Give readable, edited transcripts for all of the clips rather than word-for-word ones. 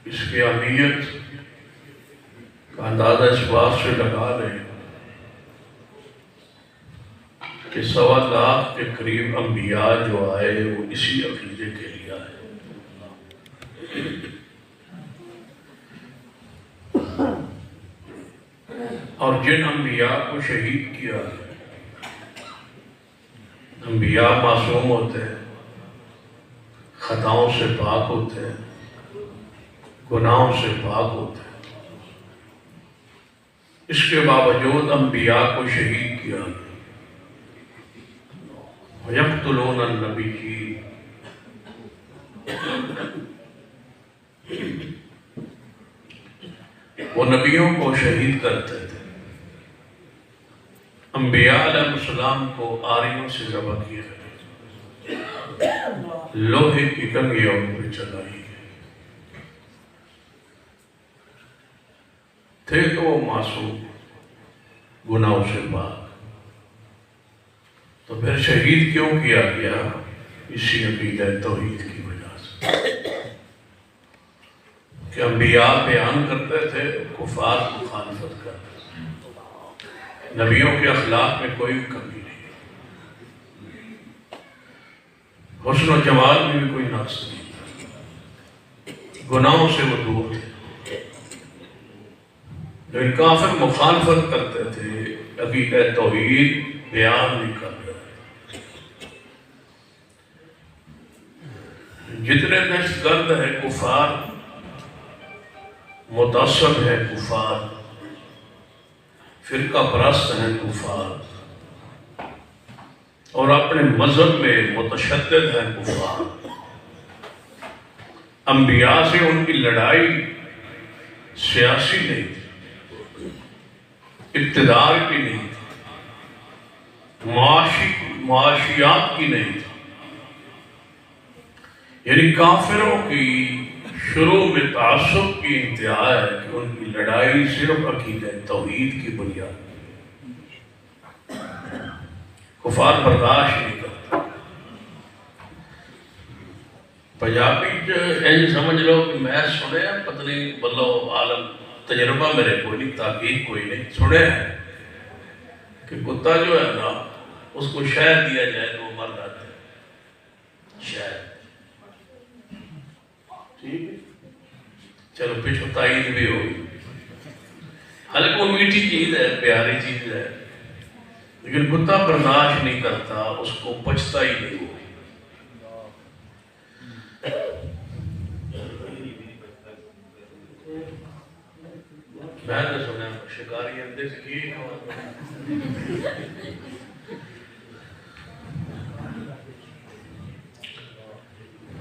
اس کی اہمیت کا اندازہ اس بات سے لگا لیں کہ 1.25 کے قریب انبیاء جو آئے وہ اسی عقیدے کے لیے آئے. اور جن انبیاء کو شہید کیا، انبیاء معصوم ہوتے ہیں، خطاؤں سے پاک ہوتے ہیں، گناہوں سے پاک ہوتے ہیں، اس کے باوجود انبیاء کو شہید کیا. وَيَقْتُلُونَ النَّبِيِّينَ، وہ نبیوں کو شہید کرتے تھے. انبیاء علیہ السلام کو آریوں سے ذبح کیا گیا، لوہے کی کنگھیوں پہ چلائی گئی. تھے تو وہ معصوم، گناہوں سے پاک، تو پھر شہید کیوں کیا گیا؟ اسی عقیدہ توحید کی وجہ سے کہ انبیاء بیان کرتے تھے، کفار مخالفت کرتے تھے. نبیوں کے اخلاق میں کوئی کمی نہیں، حسن و جمال میں بھی کوئی نقص نہیں، گناہوں سے وہ دور تھے. لیکن کافر مخالفت کرتے تھے، عقیدہ توحید بیان نہیں کر رہے. جتنے دہشت گرد ہے کفار، متعصب ہے کفار، فرقہ پرست ہیں کفار، اور اپنے مذہب میں متشدد ہیں کفار. انبیاء سے ان کی لڑائی سیاسی نہیں تھی، اقتدار کی نہیں تھی، معاشیات کی نہیں تھی. یعنی کافروں کی شروع میں تعصب کی انتہا ہے کہ ان کی لڑائی صرف عقیدہ توحید کی بنیاد. کفار برداشت نہیں کرتے. پنجابی ان سمجھ لو کہ میں سنے پتہ نہیں واللہ عالم، تجربہ میرے کوئی نہیں، تحقیق کوئی نہیں، سنے ہیں کہ کتا جو ہے نا اس کو شہد دیا جائے تو وہ مر جاتے ہیں. شہد ٹھیک ہے، چلو پیچھو تائید بھی ہوگی، حالانکہ وہ میٹھی چیز ہے، پیاری چیز ہے، لیکن کتا برداشت نہیں کرتا، اس کو پچتا ہی نہیں. ہو میں نے سنا شکاری اندے سے کی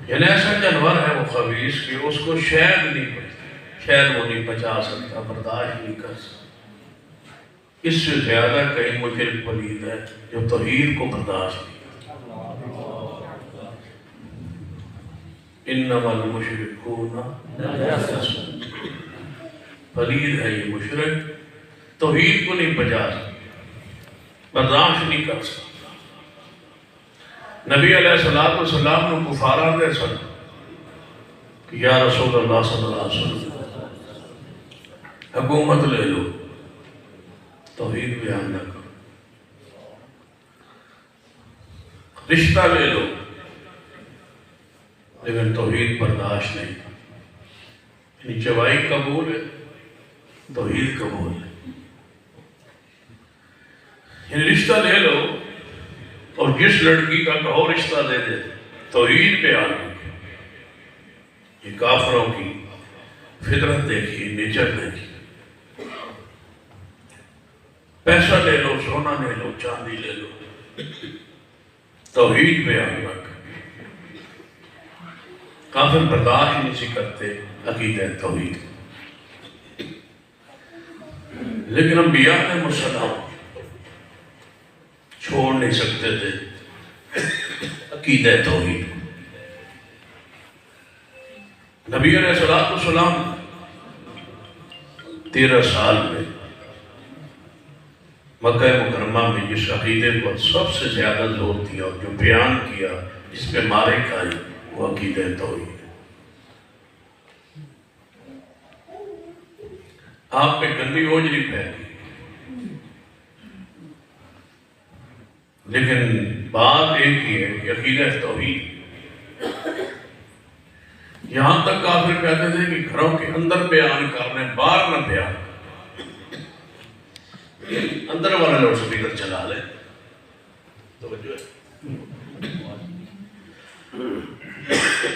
یعنی ایسا جانور ہے وہ خبیث کہ اس کو شہد نہیں پچتا، شہد وہ نہیں پچا سکتا، برداشت نہیں کر سکتا. اس سے زیادہ کئی مشرک پلید ہے جو توحید کو برداشت نہیں کرتا. انما المشرکون نجس، پلید ہے یہ مشرک، توحید کو نہیں پچا سکتا، برداشت نہیں کر سکتا. نبی علیہ السلام نے کفارہ دے سن کہ یا رسول اللہ صلی اللہ علیہ وسلم حکومت لے لو، توحید بیان نہ کرو، رشتہ لے لو، لیکن توحید برداشت نہیں. یعنی چوائی قبول ہے، توحید قبول ہے. یعنی رشتہ لے لو، اور جس لڑکی کا کہو رشتہ دے دے، توحید بیان نہیں. یہ کافروں کی فطرت دیکھیے، نیچر دیکھیے. پیسہ لے لو، سونا لے لو، چاندی لے لو، توحید بیان نہ کرے. کافر برداشت نہیں سی کرتے عقیدہ توحید. لیکن انبیاء علیہ السلام چھوڑ نہیں سکتے تھے عقیدہ توحید. نبی علیہ السلام 13 سال میں مکہ مکرمہ میں جس عقیدے پر سب سے زیادہ زور دیا اور جو بیان کیا، جس پہ مارے کھائی، وہ عقیدہ توحید. آپ پہ گندی اوجری پھیلی، لیکن بات ایک ہی ہے کہ عقیدہ توحید۔ یہاں تک کافر کہتے تھے کہ گھروں کے اندر بیان کرنے، باہر نہ بیان، اندر والا لوڈ سپیکر چلا لے، توجہ ہے،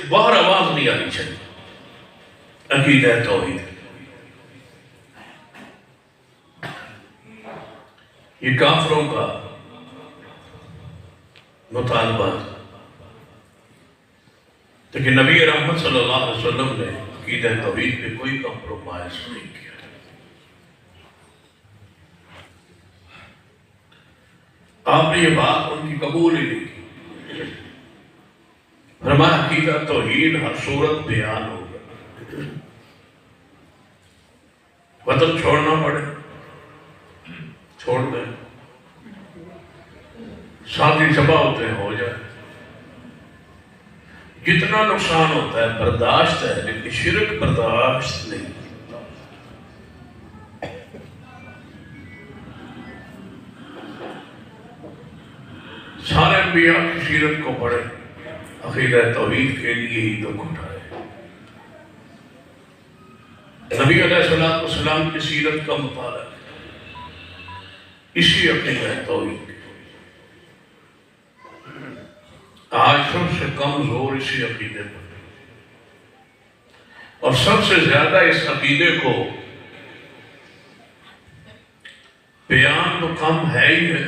باہر آواز نہیں آنی چاہیے۔ عقیدہ توحید یہ کافروں کا مطالبہ تھا، لیکن نبی رحمت صلی اللہ علیہ وسلم نے عقیدہ توحید پہ کوئی کمپرومائز نہیں کیا۔ آپ نے یہ بات ان کی قبول ہی نہیں کی، فرمایا عقیدہ توحید ہر صورت بیان ہوگا، وطن چھوڑنا پڑے چھوڑ دیں، ساتھی جبا ہوتے ہیں ہو جائے، جتنا نقصان ہوتا ہے برداشت ہے، لیکن شرک برداشت نہیں۔ سارے انبیاء کی سیرت کو پڑھے، عقیدہ توحید کے لیے ہی دکھ اٹھائے۔ نبی علیہ السلام کی سیرت کا مطالعہ اسی عقیدہ توحید، آج سب سے کم زور اسی عقیدے پر، اور سب سے زیادہ اس عقیدے کو بیان تو کم ہے ہی ہے،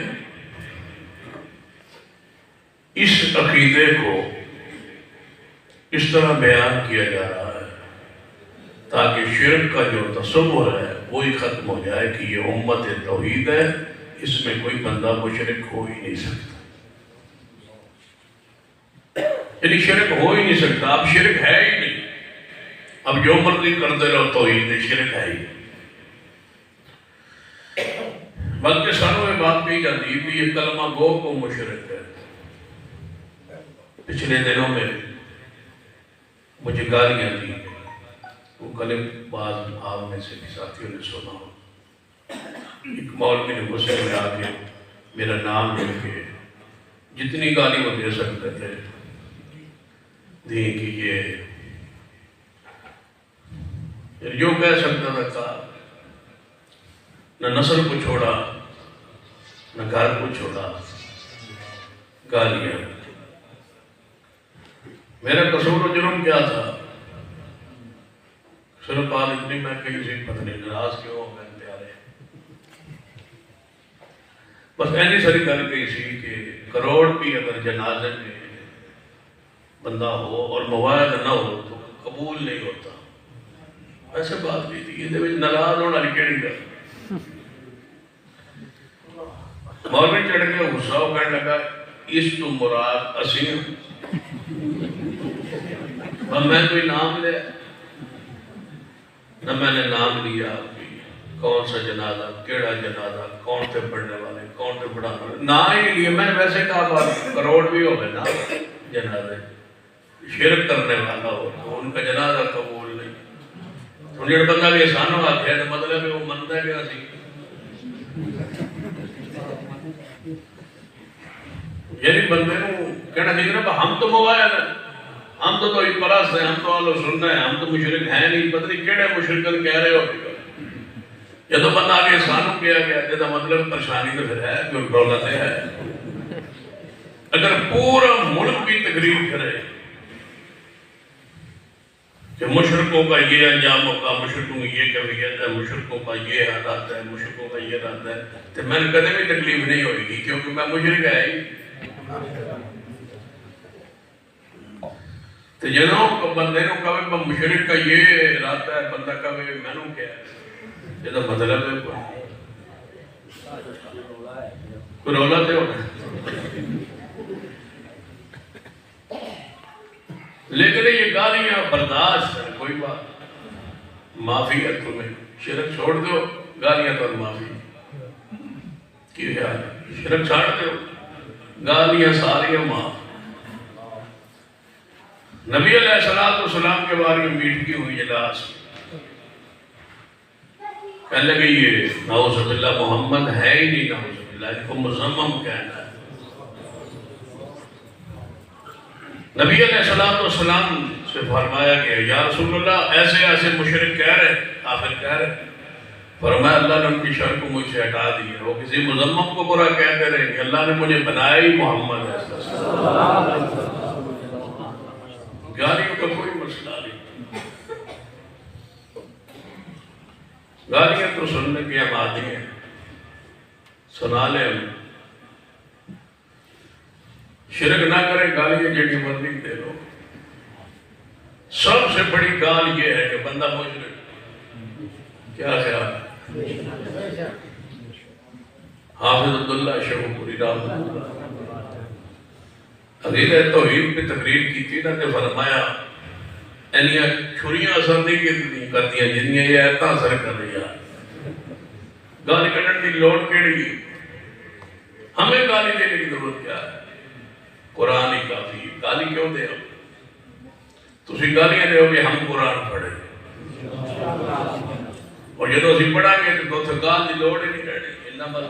اس عقیدے کو اس طرح بیان کیا جا رہا ہے تاکہ شرک کا جو تصور ہے وہی ختم ہو جائے کہ یہ امت توحید ہے، اس میں کوئی بندہ مشرک ہو ہی نہیں سکتا، یعنی شرک ہو ہی نہیں سکتا، اب شرک ہے ہی نہیں، اب جو مرضی کرتے رہو توحید ہے، شرک ہے ہی۔ بلکہ سانوں میں بات کہی جاتی ہے کہ یہ کلمہ گو کو مشرک ہے۔ پچھلے دنوں میں مجھے گالیاں دی، وہ کلم بعض آپ میں سے ساتھیوں نے سنا ہو، ایک مولوی نے غصے میں آ کے میرا نام لے کے جتنی گالی وہ دے سکتے تھے دی کہ یہ جو کہہ سکتا تھا کہا، نہ نسل کو چھوڑا نہ گھر کو چھوڑا، گالیاں۔ میرا قصور و جرم کیا تھا؟ صرف بات اتنی، میں کہیں سے پتہ نہیں ناراض کیوں ہو گئے پیارے، بس ایسی ساری گل کہی سی کہ کروڑ بھی اگر جنازے میں بندہ ہو اور مواد نہ ہو تو قبول نہیں ہوتا، ایسے بات نہیں تھی، یہ ناراض ہونا کہڑی گل۔ مولوی چڑھ کے غصہ ہو کہنے لگا اس تو مراد اسیم، میں کوئی نام لیا نہ میں نے نام لیا، کون سا جنازہ، کیڑا جنازہ، کون تھے پڑھنے والے، کون تھے پڑھانے والے، نہ ہی لیے۔ میں نے ویسے کہا بات کروڑ بھی ہو گئے نا جنازے، شرک کرنے والا ہو تو ان کا جنازہ قبول نہیں۔ ہوں جڑا بندہ بھی احسان ہو آتے ہیں تو مطلب ہے وہ منتا ہے کہ اسی، یعنی بندے کو کہنا چاہیے نا ہم تو موائل ہیں، ہم تو کوئی پرست ہیں، ہم تو آلو سننا ہے، ہم تو مشرک ہیں نہیں، پتہ نہیں کیڑے مشرکن کہہ رہے ہو۔ جب بندہ آگے احسانوں کیا گیا جدا مطلب پریشانی تو پھر ہے، جو دولت ہے۔ اگر پورا ملک بھی تقریر کرے کہ مشرکوں کا یہ انجام ہوگا، مشرکوں کی یہ کیفیت ہے، مشرکوں کا یہ حالات ہے، مشرکوں کا یہ رد ہے، تو میں نے کدے بھی تکلیف نہیں ہوئی گی، کیونکہ میں مشرک ہے ہی۔ تو جنہوں بندے نو کہے مشرک کا یہ ارادہ ہے، بندہ کہے میں نو کیا ہے، یہ تو مطلب ہے کوئی رولا تو ہونا۔ لیکن یہ گالیاں برداشت ہے، کوئی بات، معافی ہے تمہیں، شرک چھوڑ دو، گالیاں تو معافی کی ہے، شرک چھاڑ دو، گالیاں ساریاں معاف۔ نبی علیہ السلام کے بارے میں میٹھ کی ہوئی اجلاس، کہنے لگے یہ نعوذ باللہ محمد ہے ہی نہیں، نعوذ باللہ، ان کو مزمم کہنا ہے۔ نبی علیہ السلام سے فرمایا گیا یا رسول اللہ ایسے ایسے مشرک کہہ رہے، کافر کہہ رہے، فرمایا اللہ نے ان کی شر کو مجھ سے ہٹا دی ہے، وہ کسی مزمم کو برا کہتے رہیں گے، اللہ نے مجھے بنایا ہی محمد ہے۔ گالیوں کا کوئی مسئلہ نہیں، گالیاں تو سننے کی ہم عادی ہیں، سنا لیں ہم، شرک نہ کریں، گالیاں جڑی مرضی دے لو۔ سب سے بڑی گال یہ ہے کہ بندہ مشرک، کیا خیال ہے؟ حافظ عبداللہ شہپوری رحمۃ اللہ عقیدہ توحید پہ تقریر کی تھی نا، کہ فرمایا اینیاں چھریاں اثر نہیں کرتی جنیاں یہ ایتا اثر کر رہی ہے۔ گالی کٹن کی لوڑ کیڑی، ہمیں گالی دینے کی ضرورت کیا ہے؟ قرآن ہی کافی ہے، گالی کیوں دے ہم؟ تسی گالیاں دے ہو کہ ہم قرآن پڑھیں، اور جدو اسی پڑھا گے تو گال دی لوڑ ہی نہیں رہنی، اللہ بات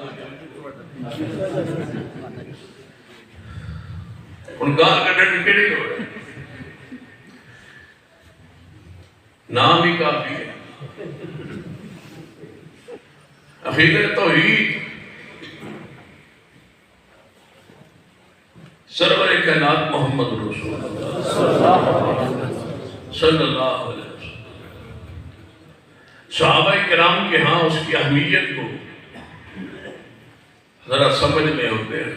ان گال کٹن کی کیڑی لوڑ ہے؟ نام ہی کافی ہے۔ عقیدہ توحید سرور کائنات محمد رسول اللہ صلی اللہ علیہ وسلم، صحابہ کرام کے ہاں اس کی اہمیت کو ذرا سمجھ میں ہوتے ہیں۔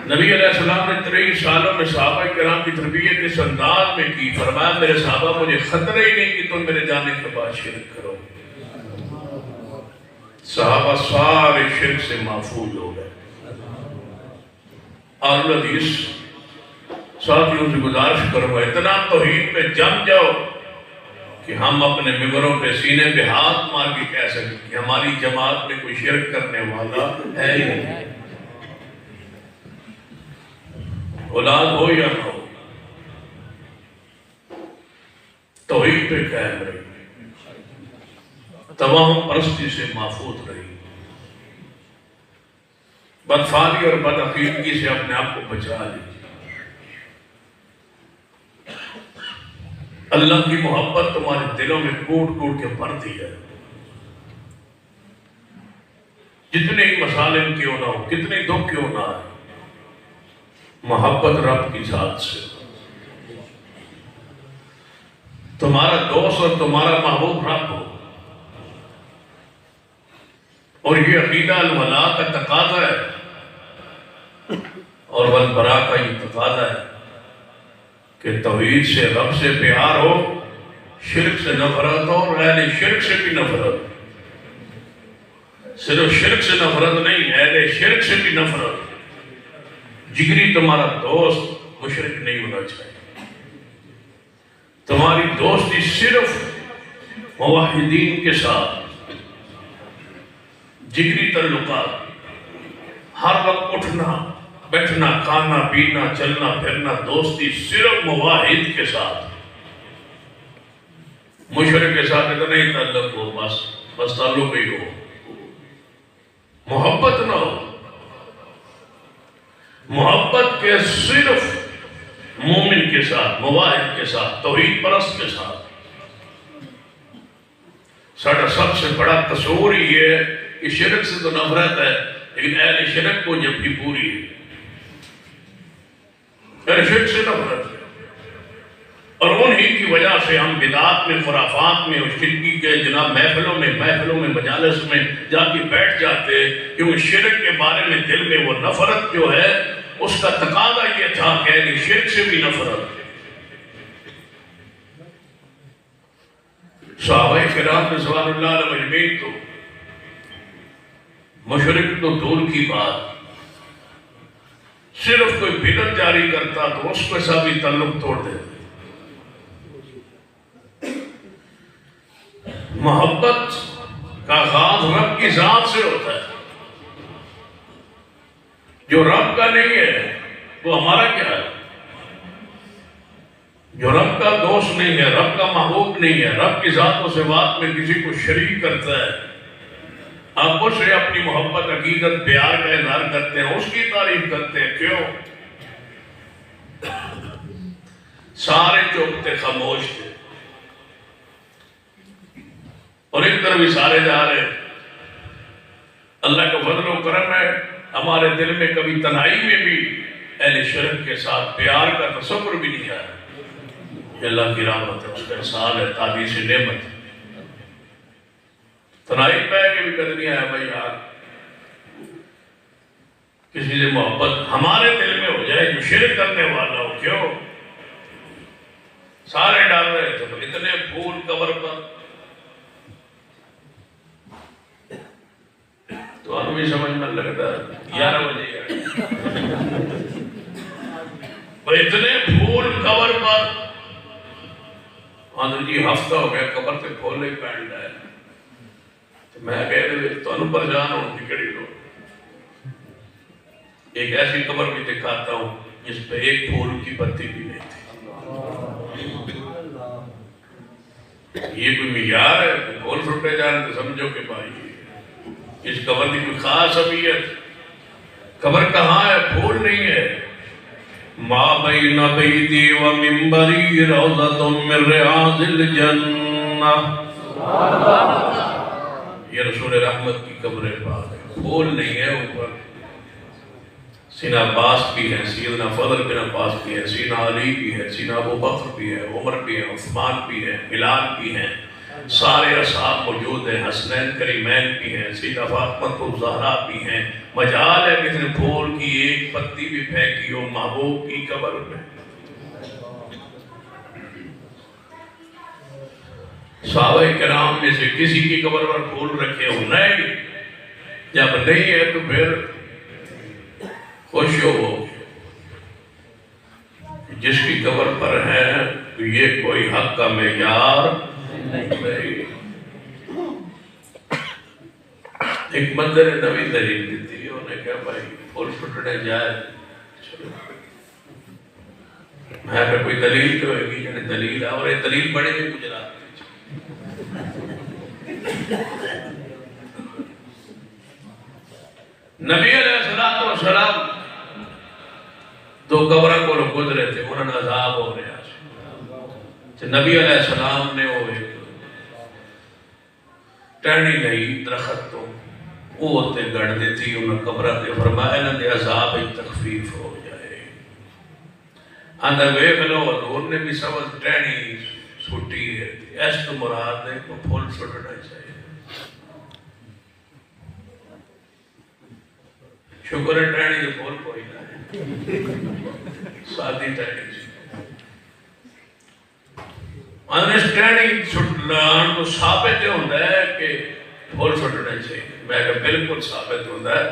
نبی علیہ السلام نے 23 سالوں میں صحابہ کرام کی تربیت اس انداز میں کی، فرمایا میرے صحابہ مجھے خطرہ ہی نہیں کہ تم میرے جانے کے بعد شرک کرو۔ صحابہ سارے شرک سے محفوظ ہو گئے۔ اور حدیث ساتھیوں سے گزارش کرو اتنا توحید پہ جم جاؤ کہ ہم اپنے ممبروں پہ سینے پہ ہاتھ مار کے کہہ سکیں کہ ہماری جماعت میں کوئی شرک کرنے والا ہے ہی نہیں، اولاد ہو یا نہ ہو، توحید پہ قائم رہی، تمام پرستی سے محفوظ رہی، بدفعلی اور بدعقیدگی سے اپنے آپ کو بچا لی۔ اللہ کی محبت تمہارے دلوں میں کوٹ کوٹ کے بھرتی ہے، جتنے ہی مسالم کیوں نہ ہو، کتنے دکھ کیوں نہ آئے، محبت رب کی ذات سے۔ تمہارا دوست اور تمہارا محبوب رب ہو، اور یہ عقیدہ الولا کا تقاضا ہے اور والبراء کا یہ تقاضا ہے کہ توحید سے رب سے پیار ہو، شرک سے نفرت ہو، اور اہل شرک سے بھی نفرت، صرف شرک سے نفرت نہیں، اہل شرک سے بھی نفرت۔ جگری تمہارا دوست مشرک نہیں ہونا چاہیے، تمہاری دوستی صرف موحدین کے ساتھ، جگری تعلقات، ہر وقت اٹھنا بیٹھنا کھانا پینا چلنا پھرنا، دوستی صرف موحد کے ساتھ، مشرک کے ساتھ اتنا ہی تعلق ہو، بس تعلق ہی ہو، محبت نہ ہو۔ محبت کے صرف مومن کے ساتھ، موحد کے ساتھ، توحید پرست کے ساتھ۔ ساڑھا سب سے بڑا تصور ہی ہے کہ شرک سے تو نفرت ہے، لیکن اہل شرک کو جب بھی پوری ہے، اہل شرک سے نفرت ہے، اور انہی کی وجہ سے ہم بدعات میں، خرافات میں، اور شرکی کے جناب محفلوں میں مجالس میں جا کے بیٹھ جاتے، کیونکہ شرک کے بارے میں دل میں وہ نفرت جو ہے اس کا تقاضا یہ تھا کہ شرک سے بھی نفرت۔ صحابہ کرام رضوان اللہ علیہ مجمعین تو مشرک تو دور کی بات، صرف کوئی بدعت جاری کرتا تو اس کے ساتھ بھی تعلق توڑ دیتے۔ محبت کا آغاز رب کی ذات سے ہوتا ہے، جو رب کا نہیں ہے وہ ہمارا کیا ہے؟ جو رب کا دوست نہیں ہے، رب کا محبوب نہیں ہے، رب کی ذات و صفات میں کسی کو شریک کرتا ہے، آپ اس سے اپنی محبت، عقیدت، پیار کا اظہار کرتے ہیں، اس کی تعریف کرتے ہیں، کیوں؟ سارے چپ تھے، خاموش تھے، اور ایک طرف بھی سارے جا رہے ہیں۔ اللہ کا فضل و کرم ہے، ہمارے دل میں کبھی تنہائی میں بھی اہل شرک کے ساتھ پیار کا تصور بھی نہیں آیا۔ یہ اللہ کی رحمت ہے، اس کا احسان ہے، تعبیر سے نعمت ہے۔ تنہائی پہ کے بھی قدر نہیں آیا بھائی یار، کسی سے محبت ہمارے دل میں ہو جائے جو شرک کرنے والا ہو، کیوں؟ سارے ڈال رہے تھے، اتنے پھول قبر پر، تو ہم بھی سمجھ میں لگتا ہے 11 بجے اتنے پھول قبر پر، آدھر جی ہفتہ ہو گیا قبر سے پھول نہیں پہن رہا ہے، تو میں کہہ رہے تو انہوں پریشان ہوں کی کڑی لو۔ ایک ایسی قبر بھی دکھاتا ہوں جس پہ ایک پھول کی پتی بھی نہیں تھی۔ یہ کوئی معیار ہے؟ پھول چھوٹے جانے تو سمجھو کہ بھائی اس قبر کی کوئی خاص حمیت۔ قبر کہاں ہے؟ پھول نہیں ہے۔ ما بین بیتی و منبری روضۃ من ریاض الجنہ، یہ رسول رحمت کی قبر پاک ہے، پھول نہیں ہے اوپر۔ سیدنا عباس بھی ہے، سیدنا فضل بن عباس بھی ہے، سیدنا علی بھی ہے، سیدنا ابو بکر بھی ہے، عمر بھی ہے، عثمان بھی ہے، بلال بھی ہیں، سارے اصحاب موجود ہیں، حسنین کریمین بھی ہیں، سیدہ فاطمہ الزہرا بھی ہیں۔ مجال ہے کسی نے پھول کی ایک پتی بھی پھینکی ہو محبوب کی قبر میں؟ صحابہ کرام میں سے کسی کی قبر پر پھول رکھے ہو؟ نہیں۔ جب نہیں ہے تو پھر خوش ہو، جس کی قبر پر ہے یہ کوئی حق کا معیار نہیں۔ ایک بندے نے نوی دلیل دی تھی، انہوں نے کہا بھائی پھول پھٹنے جائے، چلو میں کہا کوئی دلیل تو ہوگی، یعنی دلیل ہے، اور یہ دلیل بڑے بھی گجرات نبی علیہ السلام دو قبروں کو لوگ گزرے تھے، انہوں نے عذاب ہو رہا ہے۔ نبی علیہ السلام نے وہ ایک ٹہنی نہیں درخت تو وہ ہوتے گڑ دیتی، انہوں نے قبرہ دے فرمایا انہوں نے عذاب ایک تخفیف ہو جائے۔ اندر ویک لو حضور نے بھی سبز ٹہنی سوٹی ہے، ایس تو مراد ہے کو پھول سوٹنا چاہیے۔ شکر ہے ٹہنی کے پھول کوئی نہ ہے، سادی ٹہنی سے انہیں ٹہنی سٹلان کو ثابت ہوتا ہے کہ پھول سٹنے چاہیے۔ میں کہا بالکل ثابت ہوتا ہے،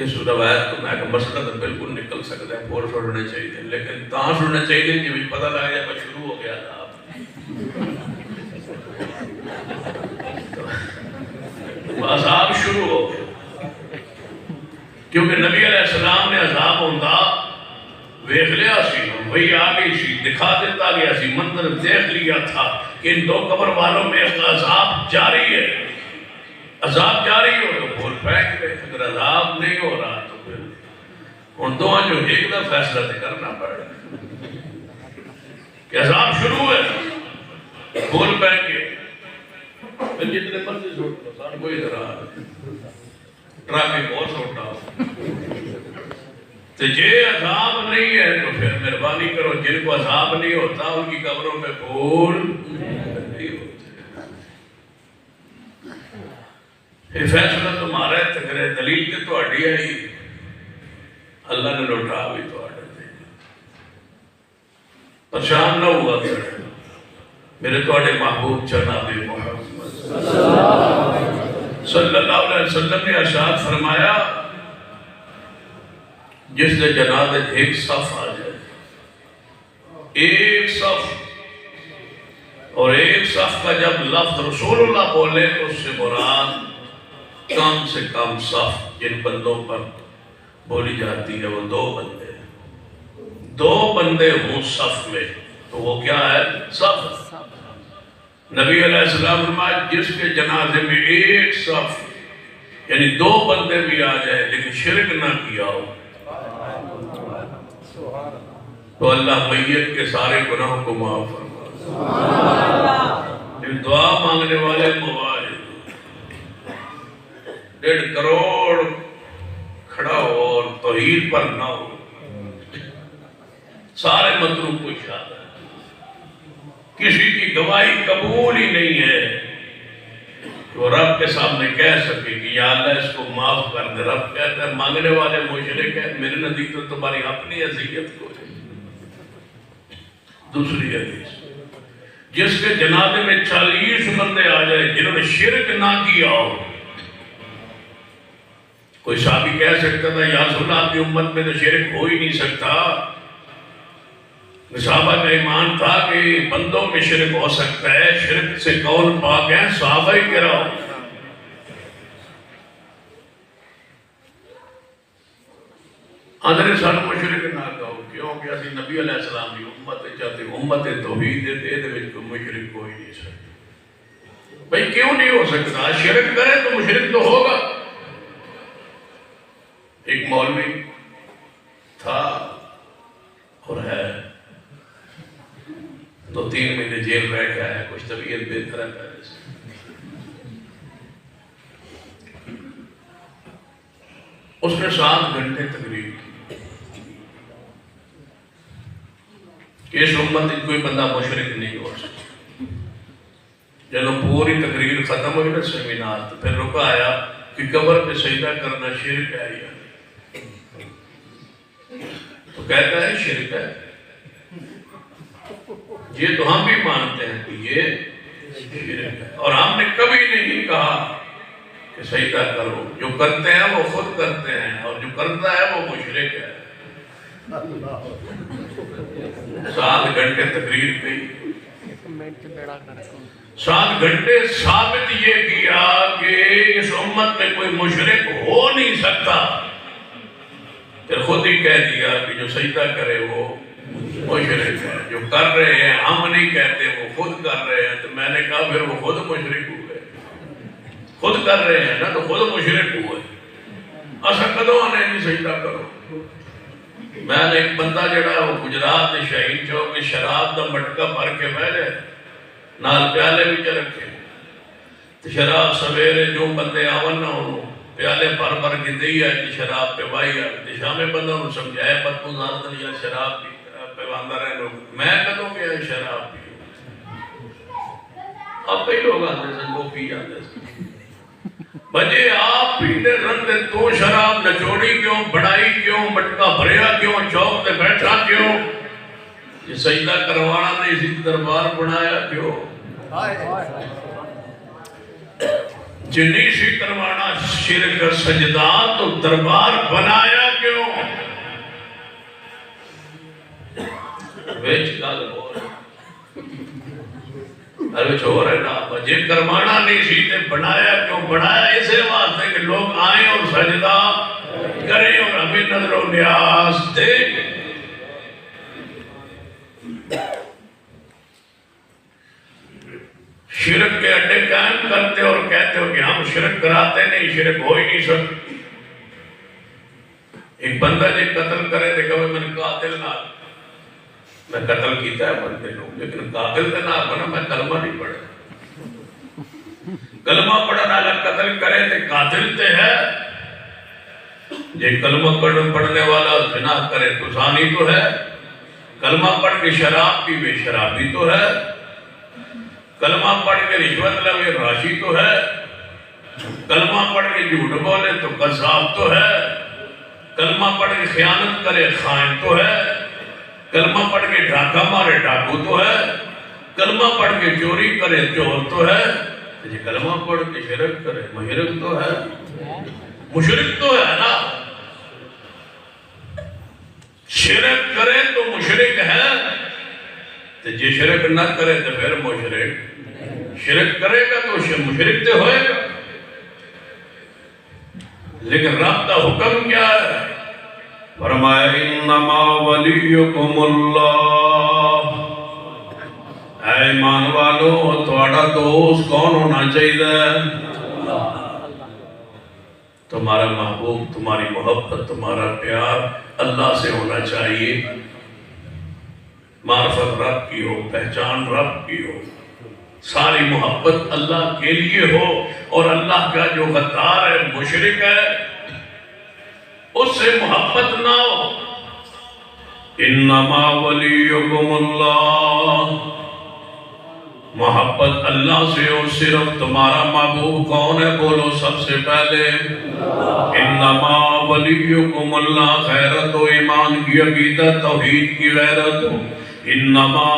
اس روایت کو میں کہا مسئلہ تو بالکل نکل سکتا ہے، پھول سٹنے چاہیے، لیکن تاں سٹنے چاہیے کہ بھی پتہ لگا جائے کہ شروع ہو گیا تھا عذاب شروع ہو گیا، کیونکہ نبی علیہ السلام نے عذاب ہوتا ویخ لیا سی، وہی آگئی سی، دکھا دیتا گیا سی، منظر دیکھ لیا تھا کہ ان دو قبر والوں میں عذاب جاری ہے۔ عذاب جاری ہو تو بھول پھینک گئے، اگر عذاب نہیں ہو رہا تو پھر ان دو جو ایک دا فیصلہ تے کرنا پڑے کہ عذاب شروع ہے، بھول پھینک گئے، پھر جتنے مرضی سوٹ لو، سارے کوئی ادھر ٹرافک اور سوٹا ہو تو یہ عذاب نہیں ہے تو پھر مہربانی کرو، جن کو عذاب نہیں ہوتا ان کی قبروں میں پھول نہیں ہوتے۔ یہ فیصلہ تمہارا ہے، تکرے دلیل کے تو اڈی آئی، اللہ نے لوٹا بھی تو اڈا دے، پریشان نہ ہوا کرے میرے تو اڈے محبوب جناب محمد صلی اللہ علیہ وسلم نے ارشاد فرمایا جس نے جنازے ایک صف آ جائے، ایک صف، اور ایک صف کا جب لفظ رسول اللہ بولے تو اس سے مراد کم سے کم صف جن بندوں پر بولی جاتی ہے وہ دو بندے ہوں صف میں، تو وہ کیا ہے؟ صف. نبی علیہ السلام فرمایا جس کے جنازے میں ایک صف یعنی 2 بندے بھی آ جائے لیکن شرک نہ کیا ہو تو اللہ میت کے سارے گناہوں کو معاف فرمائے. دعا مانگنے والے مواجد 1.5 کروڑ کھڑا ہو اور توحید پر نہ ہو سارے مطلوب کو شاد ہے. کسی کی گواہی قبول ہی نہیں ہے کہ وہ رب کے سامنے کہہ سکے کہ یا اللہ اس کو معاف کر دے. رب کہتا ہے مانگنے والے مشرک ہیں میرے نزدیک تو تمہاری اپنی حیثیت کو ہے. دوسری حدیث جس کے جنازے میں 40 بندے آ جائے جنہوں نے شرک نہ کیا ہو. کوئی صحابی کہہ سکتا تھا یا رسول اللہ آپ کی امت میں تو شرک ہو ہی نہیں سکتا. صحابہ کا ایمان تھا کہ بندوں میں شرک ہو سکتا ہے شرک سے کون پاک ہے صحابہ ہی کرام. آدھر سال مشرک نہ کہو کیوں کہ اسی نبی علیہ السلام کی امت چاہتے امت توحید دیتے کوئی مشرک کوئی نہیں سکتا. بھئی کیوں نہیں ہو سکتا؟ شرک کرے تو مشرک تو ہوگا. ایک مولوی تھا اور ہے 2-3 مہینے جیل رہ کے آیا کچھ طبیعت بہتر ہے پہلے سے. اس نے 7 گھنٹے تقریر کی کہ اس امت میں کوئی بندہ مشرک نہیں ہو سکتا. جب پوری تقریر ختم ہوئی نا سیمینار تو پھر رکا آیا کہ قبر پہ سجدہ کرنا شرک ہے یا تو کہتا ہے شرک ہے. یہ تو ہم بھی مانتے ہیں کہ یہ شرک ہے اور ہم نے کبھی نہیں کہا کہ سجدہ کرو. جو کرتے ہیں وہ خود کرتے ہیں اور جو کرتا ہے وہ مشرک ہے. 7 گھنٹے تقریر کی 7 گھنٹے ثابت یہ کیا کہ اس امت میں کوئی مشرک ہو نہیں سکتا. پھر خود ہی کہہ دیا کہ جو سجدہ کرے وہ مشرک ہے. جو کر رہے ہیں ہم نہیں کہتے وہ خود کر رہے ہیں. تو میں نے کہا پھر وہ خود مشرک ہوئے. خود کر رہے ہیں نا تو خود مشرک ہوئے. ایسا کدوں آنے جی سجدہ کرو. میں نے ایک بندہ جڑا وہ گجرات شہید چوک میں شراب دا مٹکا بھر کے بیٹھے نال پیالے بھی چ رکھے تو شراب سویرے جو بندے آون نہ ہوں پیالے بھر کے دئی ہے کہ شراب پہ بائی ہے. شامے بندہ انہوں سمجھائے بدبو زارت یا شراب پہ باندھا رہے لوگ. میں کدوں گیا شراب پی اب کئی لوگ آتے ہیں وہ پی جاتے ہیں. بجے آپ پینے رنگ تو شراب نچوڑی کیوں بڑائی کیوں مٹکا بھریا کیوں چوک تے بیٹھا کیوں یہ سجدہ کروانا نے اسی دربار بنایا کیوں جنی سی کروانا شرک سجدہ تو دربار بنایا کیوں. ویچ گل ہو ارے چھو رہے نا بجے کروانا نہیں سی تے بنایا کیوں. بنایا اسے واسطے کہ لوگ آئیں اور سجدہ کریں اور ہمیں نظر و نیاز دیں. شرک کے اڈے قائم کرتے اور کہتے ہو کہ ہم شرک کراتے نہیں شرک ہو ہی نہیں سکتے. ایک بندہ جی قتل کرے دے کہ میں قاتل نہ میں قتل کیتا ہے بندے لوگ لیکن قاتل تے نہ بنا میں کلمہ نہیں پڑھا. کلمہ پڑھنا لگ قتل کرے تے قاتل تے ہے. یہ کلمہ پڑھنے والا زنا کرے تو زانی تو ہے. کلمہ پڑھ کے شراب پیوے شرابی تو ہے. کلمہ پڑھ کے رشوت لگے راشی تو ہے. کلمہ پڑھ کے جھوٹ بولے تو قذاب تو ہے. کلمہ پڑھ کے خیانت کرے خائن تو ہے. کلمہ پڑھ کے ڈھاکہ مارے ڈاکو تو ہے. کلمہ پڑھ کے چوری کرے چور تو ہے. یہ کلمہ پڑھ کے شرک کرے مشرک تو ہے. مشرک تو ہے نا. شرک کرے تو مشرک ہے تو جی شرک نہ کرے تو پھر مشرک. شرک کرے گا تو مشرک تو ہوئے گا. لیکن رب کا حکم کیا ہے؟ فرمایا انما ولیکم اللہ ایمان والو تھوڑا دوست کون ہونا چاہیے؟ تمہارا محبوب، تمہاری محبت، تمہارا پیار اللہ سے ہونا چاہیے، معرفت رب کی ہو، پہچان رب کی ہو، ساری محبت اللہ کے لیے ہو، اور اللہ کا جو غدار ہے، مشرک ہے، اس سے محبت نہ ہو۔ انما ولیکم اللہ، محبت اللہ سے ہو۔ صرف تمہارا محبوب کون ہے؟ بولو سب سے پہلے انما ولیکم اللہ، غیرت و ایمان کی عقیدت، توحید کی غیرت ہو۔ انما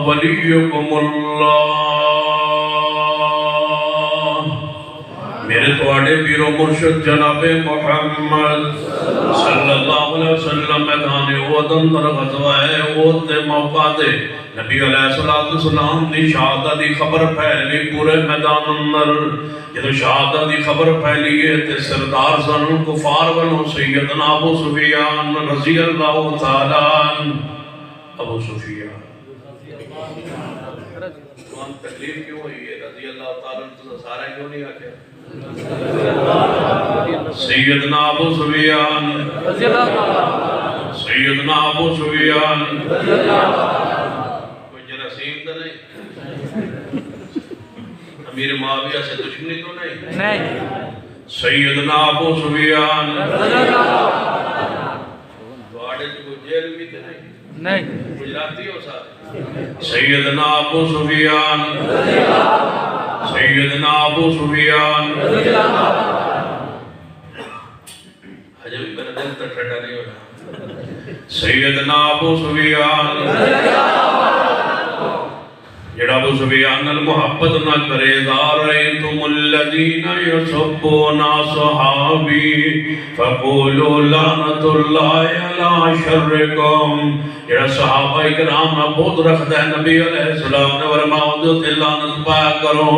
ولیکم اللہ، میرے تواڈے پیر و مرشد جناب محمد صلی اللہ علیہ وسلم میدان احد اندر غزوہ احد دے موقع دے نبی علیہ السلام دی شہادت دی خبر پھیل گئی پورے میدان اندر۔ جب شہادت دی خبر پھیلی ہے تے سردار سن کفار والوں سیدنا ابو سفیان رضی اللہ تعالیٰ عنہ، ابو سفیان تکلیف کیوں ہوئی ہے؟ رضی اللہ تعالیٰ عنہ سارا کیوں نہیں آکے؟ سیدنا ابو سفیان، سیدنا ابو سفیان کوئی جراثیم تو نہیں؟ امیر معاویہ سے دشمنی تو نہیں؟ سیدنا ابو سفیان دوارے جو جیل بھی تو نہیں؟ گجراتی ہو ساتھ؟ سیدنا ابو سفیان، سیدنا ابو سفیان، حجب میرا دل تک ٹھٹا نہیں ہو رہا۔ سیدنا ابو سفیان، جڑا ابو سفیان المحبت نہ کرے، ذارئتم الذین یسبون صحابی فقولوا لعنت اللہ علی شرکم، جڑا صحابہ اکرام نہ بہت رکھتا ہے، نبی علیہ السلام نے فرمایا تے لعنت پایا کرو۔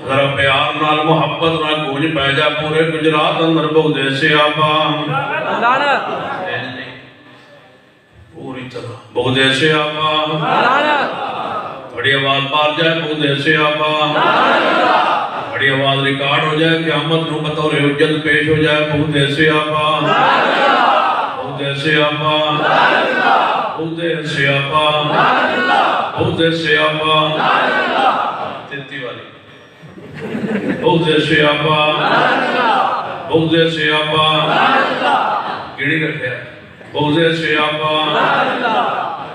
ذرا پیار نال محبت نہ گونج پہ جا پورے گجرات اندر بغض صحابہ، لعنت پوری طرح بغض صحابہ، بڑی آواز بار جائے بغض صحابہ، بڑی آواز ریکارڈ ہو جائے قیامت نو بطور حجت پیش ہو جائے بغض صحابہ، بغض صحابہ، بغض صحابہ، بغض صحابہ، تیتی والی بغض صحابہ، بغض صحابہ گڑی رکھے بغض صحابہ،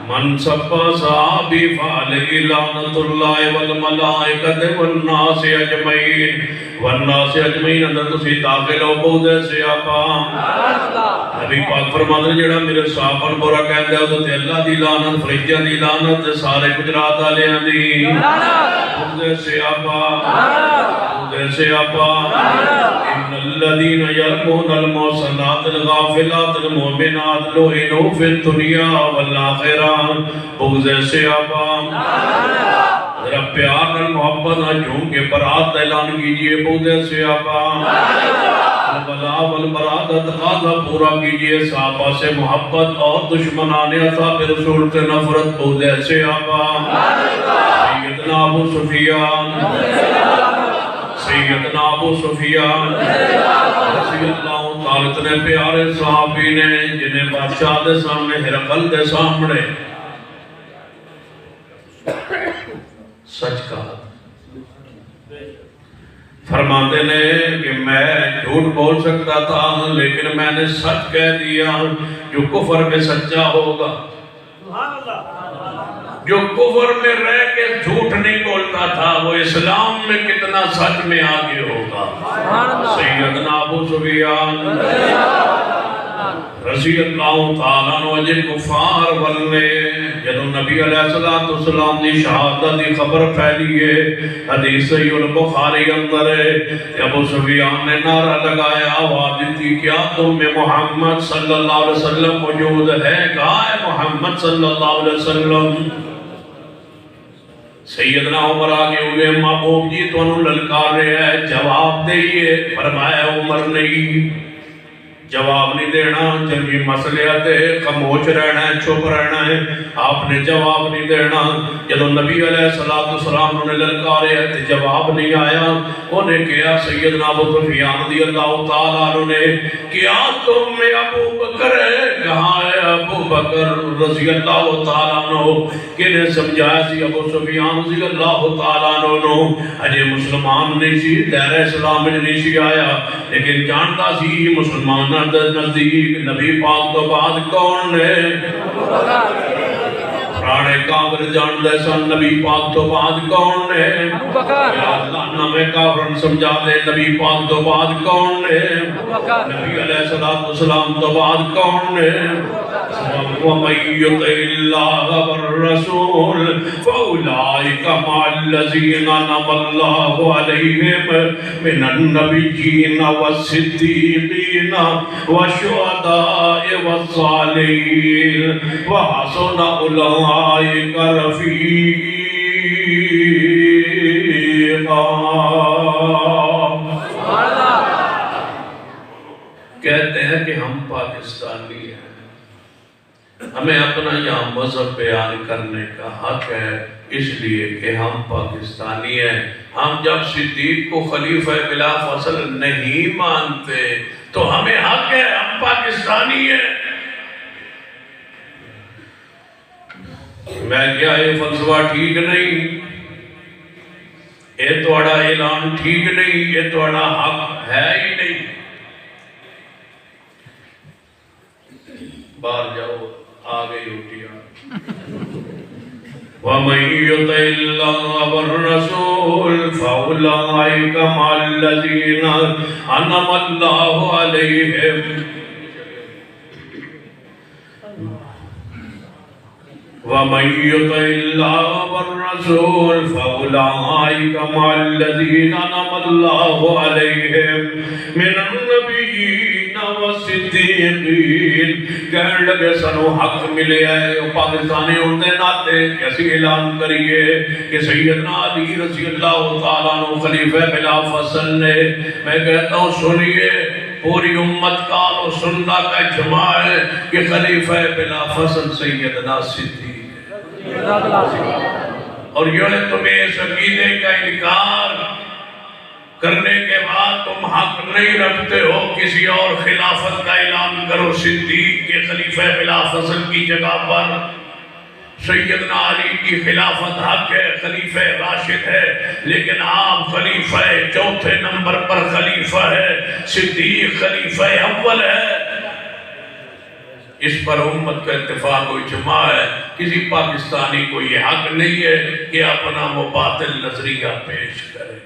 من سب صحابی فعلیہ لعنت اللہ والملائکت والناس اجمعین، والناس اجمعین اندر تسی داخل ہو بغض صحابہ۔ نبی پاک فرماتے ہیں جڑا میرے صحابہ برا کہہ دے تو اللہ دی لعنت، فرشتیاں دی لعنت، سارے گجرات والیاں دی بغض صحابہ، بغض صحابہ۔ ان الذین یرمون المحصنات الغافلات المؤمنات لعنوا فی الدنیا والآخرہ، بغض صحابہ۔ ذرا پیار اور محبت نہ جھوم کے برات اعلان کیجئے بغض صحابہ، الولاء والبراء تقاضا پورا کیجئے صحابہ سے محبت اور دشمنان اصحاب رسول سے نفرت بغض صحابہ۔ سیدنا ابو سفیان، سیدنا ابو سفیان رضی اللہ تعالیٰ اتنے پیارے صحابی نے جنہیں بادشاہ دے سامنے، ہرقل دے سامنے سچ کہا، فرماتے نے کہ میں جھوٹ بول سکتا تھا لیکن میں نے سچ کہہ دیا۔ جو کفر میں سچا ہوگا، جو کفر میں رہ کے جھوٹ نہیں بولتا تھا، وہ اسلام میں کتنا سچ میں آگے ہوگا۔ سیدنا ابو سفیان رضی اللہ تعالیٰ عنہ جے کفار والے جدو نبی علیہ السلام دی شہادت دی خبر پھیلی ہے، حدیث صحیح البخاری اندر ہے، ابو سفیان نے نعرہ لگایا، آواز دی کیا تم میں محمد صلی اللہ علیہ وسلم موجود ہے؟ کہا ہے محمد صلی اللہ علیہ وسلم؟ سیدنا عمر آگے ہوئے، محبوب جی تو انہوں للکار رہے ہیں، جواب دئیے۔ فرمایا عمر نہیں، جواب نہیں دینا، جب یہ مسئلے آتے خاموش رہنا ہے، چھپ رہنا ہے، آپ نے جواب نہیں دینا۔ جب نبی علیہ السلام نے للکارے ہیں جواب نہیں آیا، انہیں کیا سیدنا ابو سفیان رضی اللہ تعالیٰ عنہ نے کیا تم میں ابو بکر ہے؟ کہاں ہے ابو بکر رضی اللہ تعالیٰ عنہ؟ کنہیں سمجھایا سی ابو سفیان رضی اللہ تعالیٰ عنہ اجے مسلمان نہیں سی، دائرہ اسلام میں نہیں سی آیا، لیکن جانتا سی مسلمان نزدیک نبی پاک تو بعد کون ہے؟ پرانے کافر جان دے سن نبی پاک تو بعد کون ہے؟ یا اللہ نامے کافرن سمجھا دے نبی پاک تو بعد کون ہے؟ نبی علیہ السلام تو بعد کون ہے؟ وَمَن يُطِعِ اللَّهَ وَالرَّسُولَ فَأُولَٰئِكَ مَعَ الَّذِينَ أَنْعَمَ اللَّهُ عَلَيْهِم مِّنَ النَّبِيِّينَ وَالصِّدِّيقِينَ وَالشُّهَدَاءِ وَالصَّالِحِينَ وَحَسُنَ أُولَٰئِكَ رَفِيقًا۔ کہتے ہیں کہ ہم پاکستانی ہیں، ہمیں اپنا یہاں مذہب بیان کرنے کا حق ہے، اس لیے کہ ہم پاکستانی ہیں۔ ہم جب صدیق کو خلیفہ بلا فصل نہیں مانتے تو ہمیں حق ہے، ہم پاکستانی ہیں۔ میں کیا یہ فلسفہ ٹھیک نہیں، یہ توڑا اعلان ٹھیک نہیں، یہ توڑا حق ہے ہی نہیں۔ باہر جاؤ، آگے اٹھیا۔ وَمَن يُطِعِ اللَّهَ وَالرَّسُولَ فَأُولَٰئِكَ مَعَ الَّذِينَ أَنْعَمَ اللَّهُ عَلَيْهِم وَمَن يُطِعِ اللَّهَ وَالرَّسُولَ فَأُولَٰئِكَ مَعَ الَّذِينَ أَنْعَمَ اللَّهُ عَلَيْهِم مِّنَ النَّبِيِّينَ وَالصِّدِّيقِينَ۔ کہنے لگے سنو حق ملے ہے، پاکستانی ہونے ناتے کیسی اعلان کریے کہ سیدنا علی رضی اللہ تعالیٰ عنہ خلیفہ بلا فصل نے، میں کہتا ہوں سنیے، پوری امت کا و سننا کا اجماع ہے کہ خلیفہ بلا فصل سیدنا صدیق ہے۔ اور یہ تمہیں اس عقیدے کا انکار کرنے کے بعد تم حق نہیں رکھتے ہو کسی اور خلافت کا اعلان کرو۔ صدیق کے خلیفہ بلا فصل کی جگہ پر سیدنا علی کی خلافت حق ہے، خلیفہ راشد ہے، لیکن آپ خلیفہ چوتھے نمبر پر خلیفہ ہے، صدیق خلیفہ اول ہے۔ اس پر امت کا اتفاق و اجماع ہے، کسی پاکستانی کو یہ حق نہیں ہے کہ اپنا وہ باطل نظریہ پیش کرے۔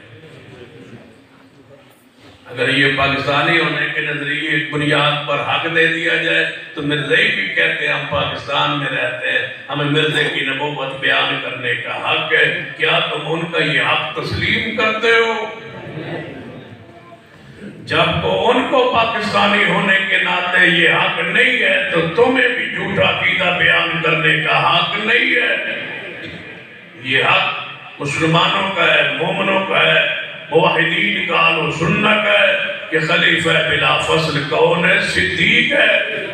اگر یہ پاکستانی ہونے کے نظریے بنیاد پر حق دے دیا جائے تو مرزائی بھی کہتے ہیں ہم پاکستان میں رہتے ہیں، ہمیں مرزے کی نبوت بیان کرنے کا حق ہے۔ کیا تم ان کا یہ حق تسلیم کرتے ہو؟ جب کو ان کو پاکستانی ہونے کے ناطے یہ حق نہیں ہے تو تمہیں بھی جھوٹا عقیدہ بیان کرنے کا حق نہیں ہے۔ یہ حق مسلمانوں کا ہے، مومنوں کا ہے، موحدین کا و سنت ہے کہ خلیفہ بلا فصل کون ہے؟ صدیق ہے۔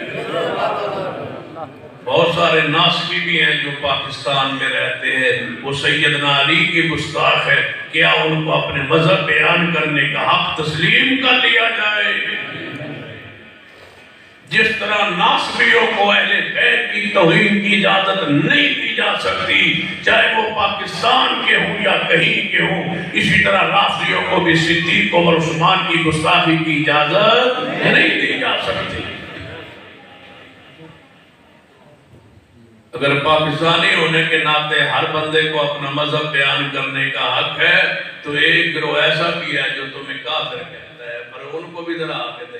بہت سارے ناسکی بھی ہیں جو پاکستان میں رہتے ہیں، وہ سیدنا علی کی گستاخ ہے، کیا ان کو اپنے مذہب بیان کرنے کا حق تسلیم کر لیا جائے؟ جس طرح ناسبیوں کو اہل بیت کی توہین کی اجازت نہیں دی جا سکتی، چاہے وہ پاکستان کے ہوں یا کہیں کے ہوں، اسی طرح رافضیوں کو بھی صدیق عمر عثمان کی گستاخی کی اجازت نہیں دی جا سکتی۔ اگر پاکستانی ہونے کے ناطے ہر بندے کو اپنا مذہب بیان کرنے کا حق ہے تو ایک گروہ ایسا بھی ہے جو تمہیں کافر کہتا ہے، پر ان کو بھی ذرا آگے دے،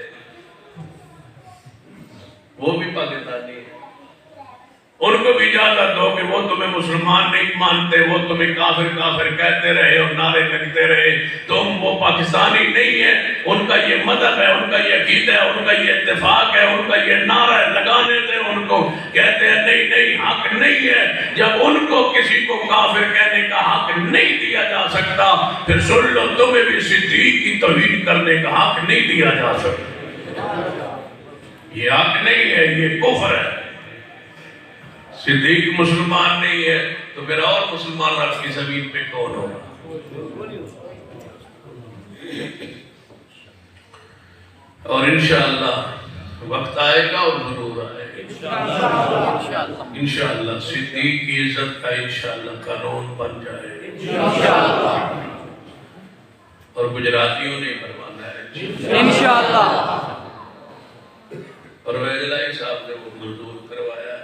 وہ بھی پاکستانی ہے، ان کو بھی اجازت دو کہ وہ تمہیں مسلمان نہیں مانتے، وہ تمہیں کافر کافر کہتے رہے اور نعرے لگتے رہے، تم وہ پاکستانی نہیں ہے، ان کا یہ مذہب ہے، ان کا یہ عقیدہ ہے، ان کا یہ اتفاق ہے، ان کا یہ نعرہ ہے، لگانے دے ان کو۔ کہتے ہیں نہیں نہیں حق نہیں ہے۔ جب ان کو کسی کو کافر کہنے کا حق نہیں دیا جا سکتا پھر سن لو تمہیں بھی صدیق کی توہین کرنے کا حق نہیں دیا جا سکتا۔ یہ حق نہیں ہے، یہ کفر ہے۔ صدیق مسلمان نہیں ہے تو پھر اور مسلمان رب کی زمین پہ کون ہوگا؟ اور انشاءاللہ وقت آئے گا اور ضرور آئے گا انشاءاللہ صدیق کی عزت کا انشاءاللہ قانون بن جائے گا، اور گجراتیوں نے کروانا ہے انشاءاللہ۔ اور ویدلائی صاحب نے وہ منظور کروایا ہے۔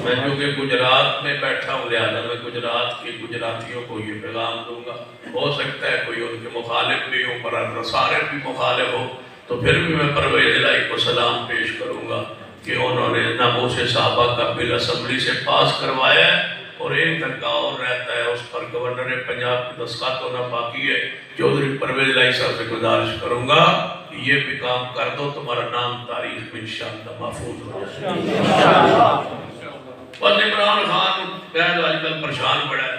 میں جو کہ گجرات میں بیٹھا ہوں، لہذا میں گجرات کے گجراتیوں کو یہ پیغام دوں گا۔ ہو سکتا ہے کوئی ان کے مخالف بھی ہو، پر نصارے بھی مخالف ہو، تو پھر بھی میں پرویز الہی کو سلام پیش کروں گا کہ انہوں نے ناموس صحابہ کا بل اسمبلی سے پاس کروایا ہے، اور ایک دھکا اور رہتا ہے، اس پر گورنر پنجاب کی دستخط ہونا باقی ہے۔ چودھری پرویز الہی صاحب سے گزارش کروں گا کہ یہ بھی کام کر دو، تمہارا نام تاریخ میں انشاءاللہ محفوظ ہو جائے۔ بس عمران خان کہہ دو آج کل پریشان پڑا ہے،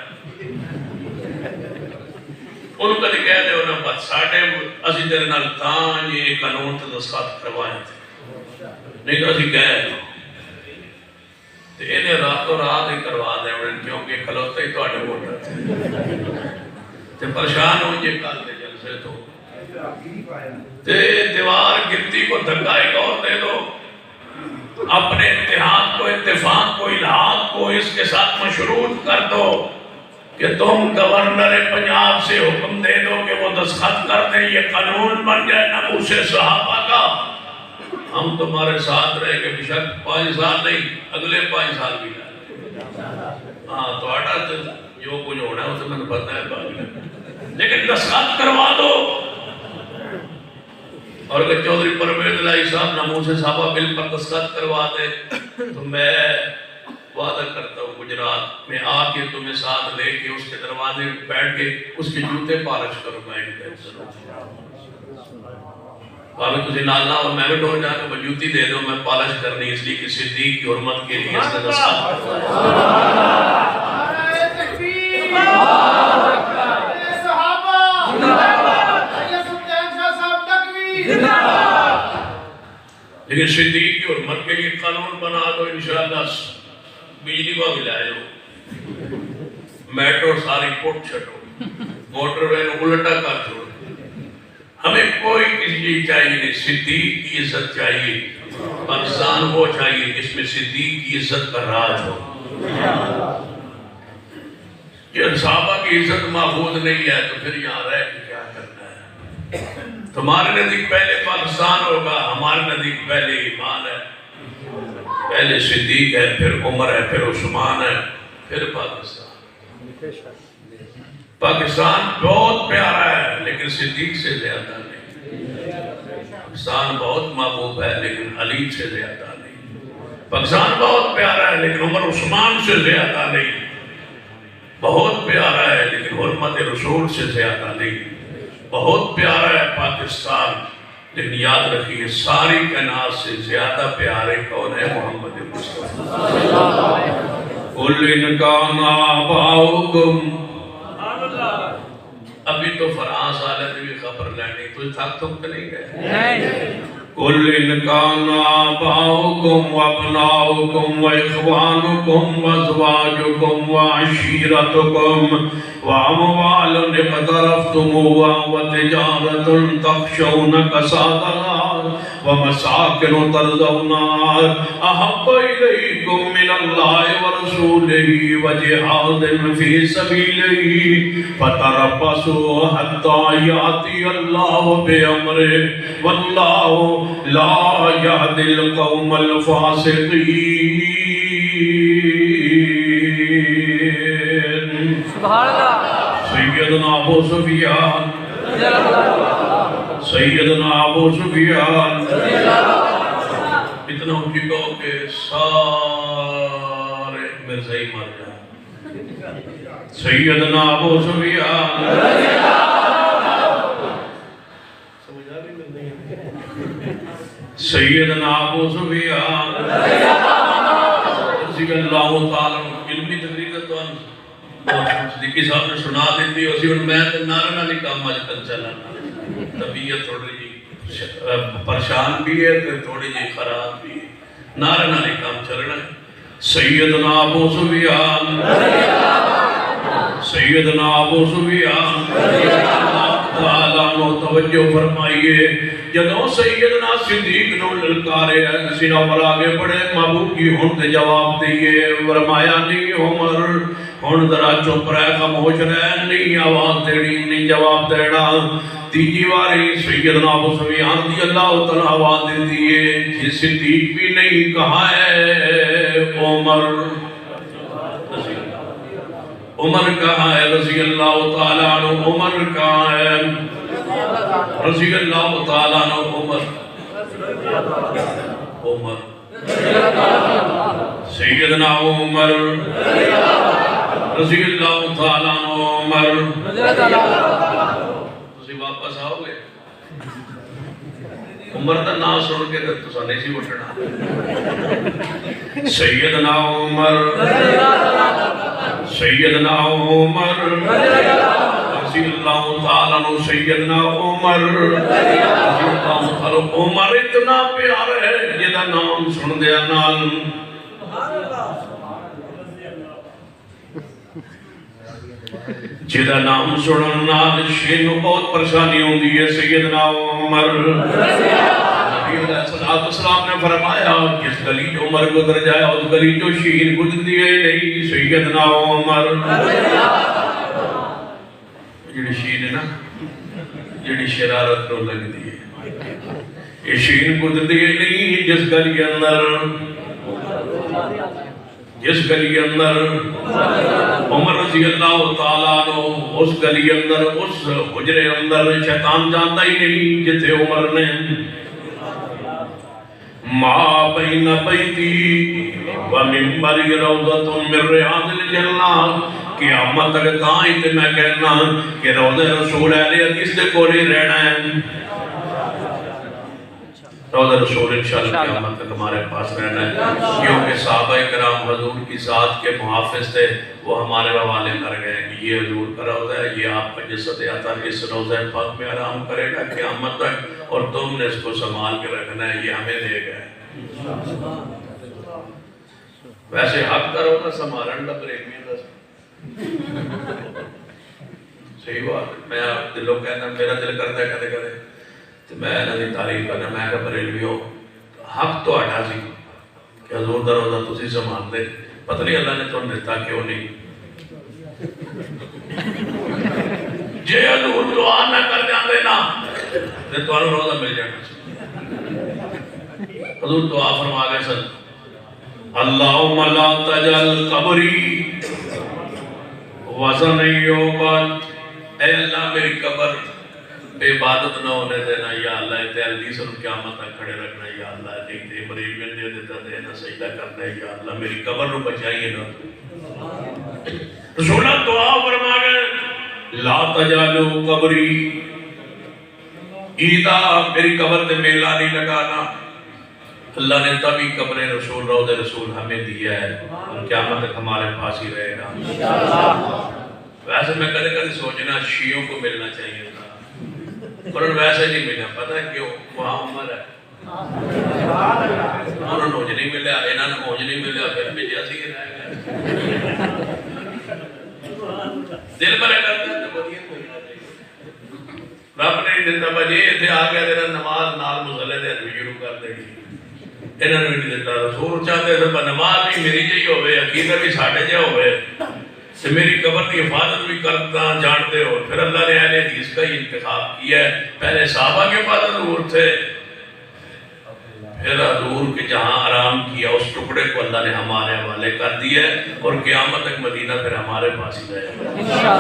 ان کو کہہ دے انہوں نے ساڑھے اسی تیرے نال تاں یہ قانون تے دستخط کروائے تھے، نہیں تو اسی کہہ دو تو انہیں راتوں رات ہی کروا دے انہیں، کیونکہ کھلوتے ہی تو آٹے ووٹر تھے تے پریشان ہوں یہ کل دے جلسے تو تے دیوار گرتی کو دھکا ایک اور دے دو، اپنے اتحاد کو، اتفاق کو، الحاق کو اس کے ساتھ مشروط کر دو کہ تم گورنر پنجاب سے حکم دے دو کہ وہ دستخط کر دیں، یہ قانون بن جائے ناموس صحابہ کا، ہم تمہارے ساتھ رہیں گے، بشک 5 سال نہیں، اگلے 5 سال بھی رہیں۔ ہاں تو آٹا جو کچھ ہونا ہے اسے میں نے پتہ ہے باقی، لیکن دستخط کروا دو۔ اور اگر چودھری پرویز الہی صاحب ناموس صحابہ بل پر دستخط کروا دے تو میں وعدہ کرتا ہوں گجرات میں آ کے تمہیں ساتھ لے کے اس کے دروازے میں بیٹھ کے اس کے جوتے پالش کروں گا ایک دن ضرور۔ باقی تجھے نالنا اور میں بھی ڈور جا کے میں جوتی دے دوں، میں پالش کرنی اس لیے کہ صدیق کی حرمت کے لیے اس نے دستخط لیکن صدیق کی حرمت کے لیے قانون بنا دو انشاءاللہ، بجلی کو بھی لائے لو، میٹرو ساری پٹ چھٹو، موٹر وین الٹا کر چھوڑو، ہمیں کوئی کسی چیز چاہیے نہیں، صدیق کی عزت چاہیے، پاکستان وہ چاہیے جس میں صدیق کی عزت کا راج ہو۔ یہ صحابہ کی عزت محفوظ نہیں ہے تو پھر یہاں رہ کے کیا کرنا ہے؟ تمہارے نزدیک پہلے پاکستان ہوگا، ہمارے نزدیک پہلے ایمان ہے، پہلے صدیق ہے، پھر عمر ہے، پھر عثمان ہے، پھر پاکستان۔ پاکستان بہت پیارا ہے لیکن صدیق سے زیادہ نہیں، پاکستان بہت محبوب ہے لیکن علی سے زیادہ نہیں، پاکستان بہت پیارا ہے لیکن عمر عثمان سے زیادہ نہیں، بہت پیارا ہے لیکن حرمت رسول سے زیادہ نہیں، بہت پیارا ہے پاکستان لیکن یاد رکھیے ساری کائنات سے زیادہ پیارے کون ہے؟ محمد مصطفیٰ۔ قُلْ إِنْ كَانَ آبَاؤُكُمْ، ابھی تو فرانس والے نے بھی خبر لینی، تو تھک تھک نہیں گئے۔ قُلْ إِنْ كَانَ آبَاؤُكُمْ وَأَبْنَاؤُكُمْ وَإِخْوَانُكُمْ وَأَزْوَاجُكُمْ وَعَشِيرَتُكُمْ وَأَمْوَالٌ اقْتَرَفْتُمُوهَا وَتِجَارَةٌ تَخْشَوْنَ كَسَادَهَا وَمَسَاكِنُ تَرْضَوْنَهَا أَحَبَّ إِلَيْكُم مِّنَ اللَّهِ وَرَسُولِهِ وَجِهَادٍ فِي سَبِيلِهِ فَتَرَبَّصُوا حَتَّىٰ يَأْتِيَ اللَّهُ بِأَمْرِهِ وَاللَّهُ لَا يَهْدِي الْقَوْمَ الْفَاسِقِينَ۔ سیدنا ابو سفیان، سیدنا ابو سفیان، اتنا اونچی کہو کہ سارے مرزائی مر جائیں۔ سیدنا ابو سفیان، سیدنا ابو سفیان رضی اللہ تعالیٰ علمی تقریر تو صدیقی صاحب نے سنا دیتی، اسی ان میں نعرہ نہ لکھا مجھتن چلانا طبیعت تھوڑی جی پریشان بھی ہے تو تھوڑی جی خراب بھی ہے، نعرہ نالے کام چلنا ہے۔ سیدنا ابو سفیان، سیدنا ابو سفیان تعالیٰ نو توجہ فرمائیے، جدوں سیدنا صدیق نو للکارے سینہ پر آگے بڑھے، محبوب کی ہن تے جواب دیئے، فرمایا نہیں عمر ہن ذرا چپ رہے، خاموش رہے، نہیں آواز دینی، نہیں جواب دینا۔ تیجی واری سیدنا ابو سفیان رضی اللہ تعالیٰ آواز دیتی ہے، یہ صدیق بھی نہیں کہا ہے عمر، عمر کہاں ہے رضی اللہ تعالیٰ عنہ، عمر کہاں ہے رضی اللہ تعالیٰ عنہ، عمر عمر سیدنا عمر رضی اللہ تعالیٰ عنہ، عمر تسی واپس آؤ گے عمر دا نام سن کے تو سانے سی اٹھنا۔ سیدنا عمر، سیدنا عمر رضی اللہ تعالیٰ عنہ، سیدنا عمر رضی اللہ تعالیٰ، عمر اتنا پیار ہے جدا نام سن دیا نال جدا نام سنن نال شینو بہت پریشانی ہوندی ہے۔ سیدنا عمر نبی علیہ السلام نے فرمایا جس گلی جو عمر گزر جائے اس گلی جو شیر گزر دیئے نہیں۔ سیدنا عمر جڑی شیر ہے نا، جڑی شرارت نو لگ دیئے، یہ شیر گزر دیئے نہیں جس گلی اندر، جس گلی اندر عمر رضی اللہ تعالیٰ عنہ، اس گلی اندر، اس حجرے اندر شیطان جانتا ہی نہیں جتے عمر نے ما بین بیتی و منبری روضۃ من ریاض الجنہ، قیامت تک تائیں تے میں کہنا کہ روضہ رسول اہل حدیث دے کولے رہنا ہے، روضہ رسول انشاءاللہ قیامت تک ہمارے پاس رہنا ہے، کیونکہ صحابہ کرام حضور کی ذات کے محافظ تھے، وہ ہمارے حوالے کر گئے کہ یہ حضور کا روضہ ہے، یہ آپ کا جسد عطا اس روضہ پاک میں آرام کرے گا قیامت تک، اور تم نے اس کو سنبھال کے رکھنا ہے، یہ ہمیں دے گئے۔ ویسے حق کا روضہ سنبھالن دا پریمیاں دا صحیح بات، میں دلوں کہنا میرا دل کرتا ہے کدے کدے تو میں انہوں نے تعریف کرنا، میں کہا بریلویوں حق تو آٹھا سی کہ حضور دا روضہ تسی سنبھال دے، پتہ نہیں اللہ نے تم دیتا کیوں نہیں۔ جے حضور دعا نہ کر جاندے نا تے تمہارا روضہ مل جانا۔ حضور دعا فرما گئے سن، اللہم لا تجل قبری وزن یوبت، اے اللہ میری قبر بے عبادت نہ ہونے دینا یا اللہ، تے حدیث اور قیامت تک کھڑے رکھنا یا اللہ، نہیں تے مریض میں دے دیتا دینا سجدہ کرنا یا اللہ، میری قبر نو بچائیے نا۔ رسولہ دعا فرما گئے لا تجالو قبری، عیدہ میری قبر تے میلہ نہیں لگانا۔ اللہ نے تبھی قبر رسول روضہ رسول ہمیں دیا ہے اور قیامت تک ہمارے پاس ہی رہے گا۔ ویسے میں کدے کدے سوچنا شیعوں کو ملنا چاہیے تھا، قرآن ویسے نہیں ملا، پتہ ہے کیوں؟ وہاں عمر ہے، انہوں نے ہوج نہیں ملیا، انہوں نے ہوج نہیں ملیا، پھر بھی جیسی ہی رہ گئے۔ دل پر کرتے ہیں تو بدیت ملنا چاہیے، رب نے دیتا بجے تھے آگیا دینا نماز نال مصلے دے بھی شروع کر دے گی، انہوں نے بھی دیتا رسول چاہتے تھے نماز بھی میری جی ہوئے، عقیدہ بھی ساڑھے جے ہوئے، تو میری قبر کی حفاظت بھی کرتا جانتے ہو۔ پھر اللہ نے اہل حدیث کا ہی انتخاب کیا ہے، پہلے صحابہ کے پاس حضور تھے، پھر حضور کے جہاں آرام کیا اس ٹکڑے کو اللہ نے ہمارے حوالے کر دیا ہے، اور قیامت تک مدینہ پھر ہمارے پاس ہی رہے گا۔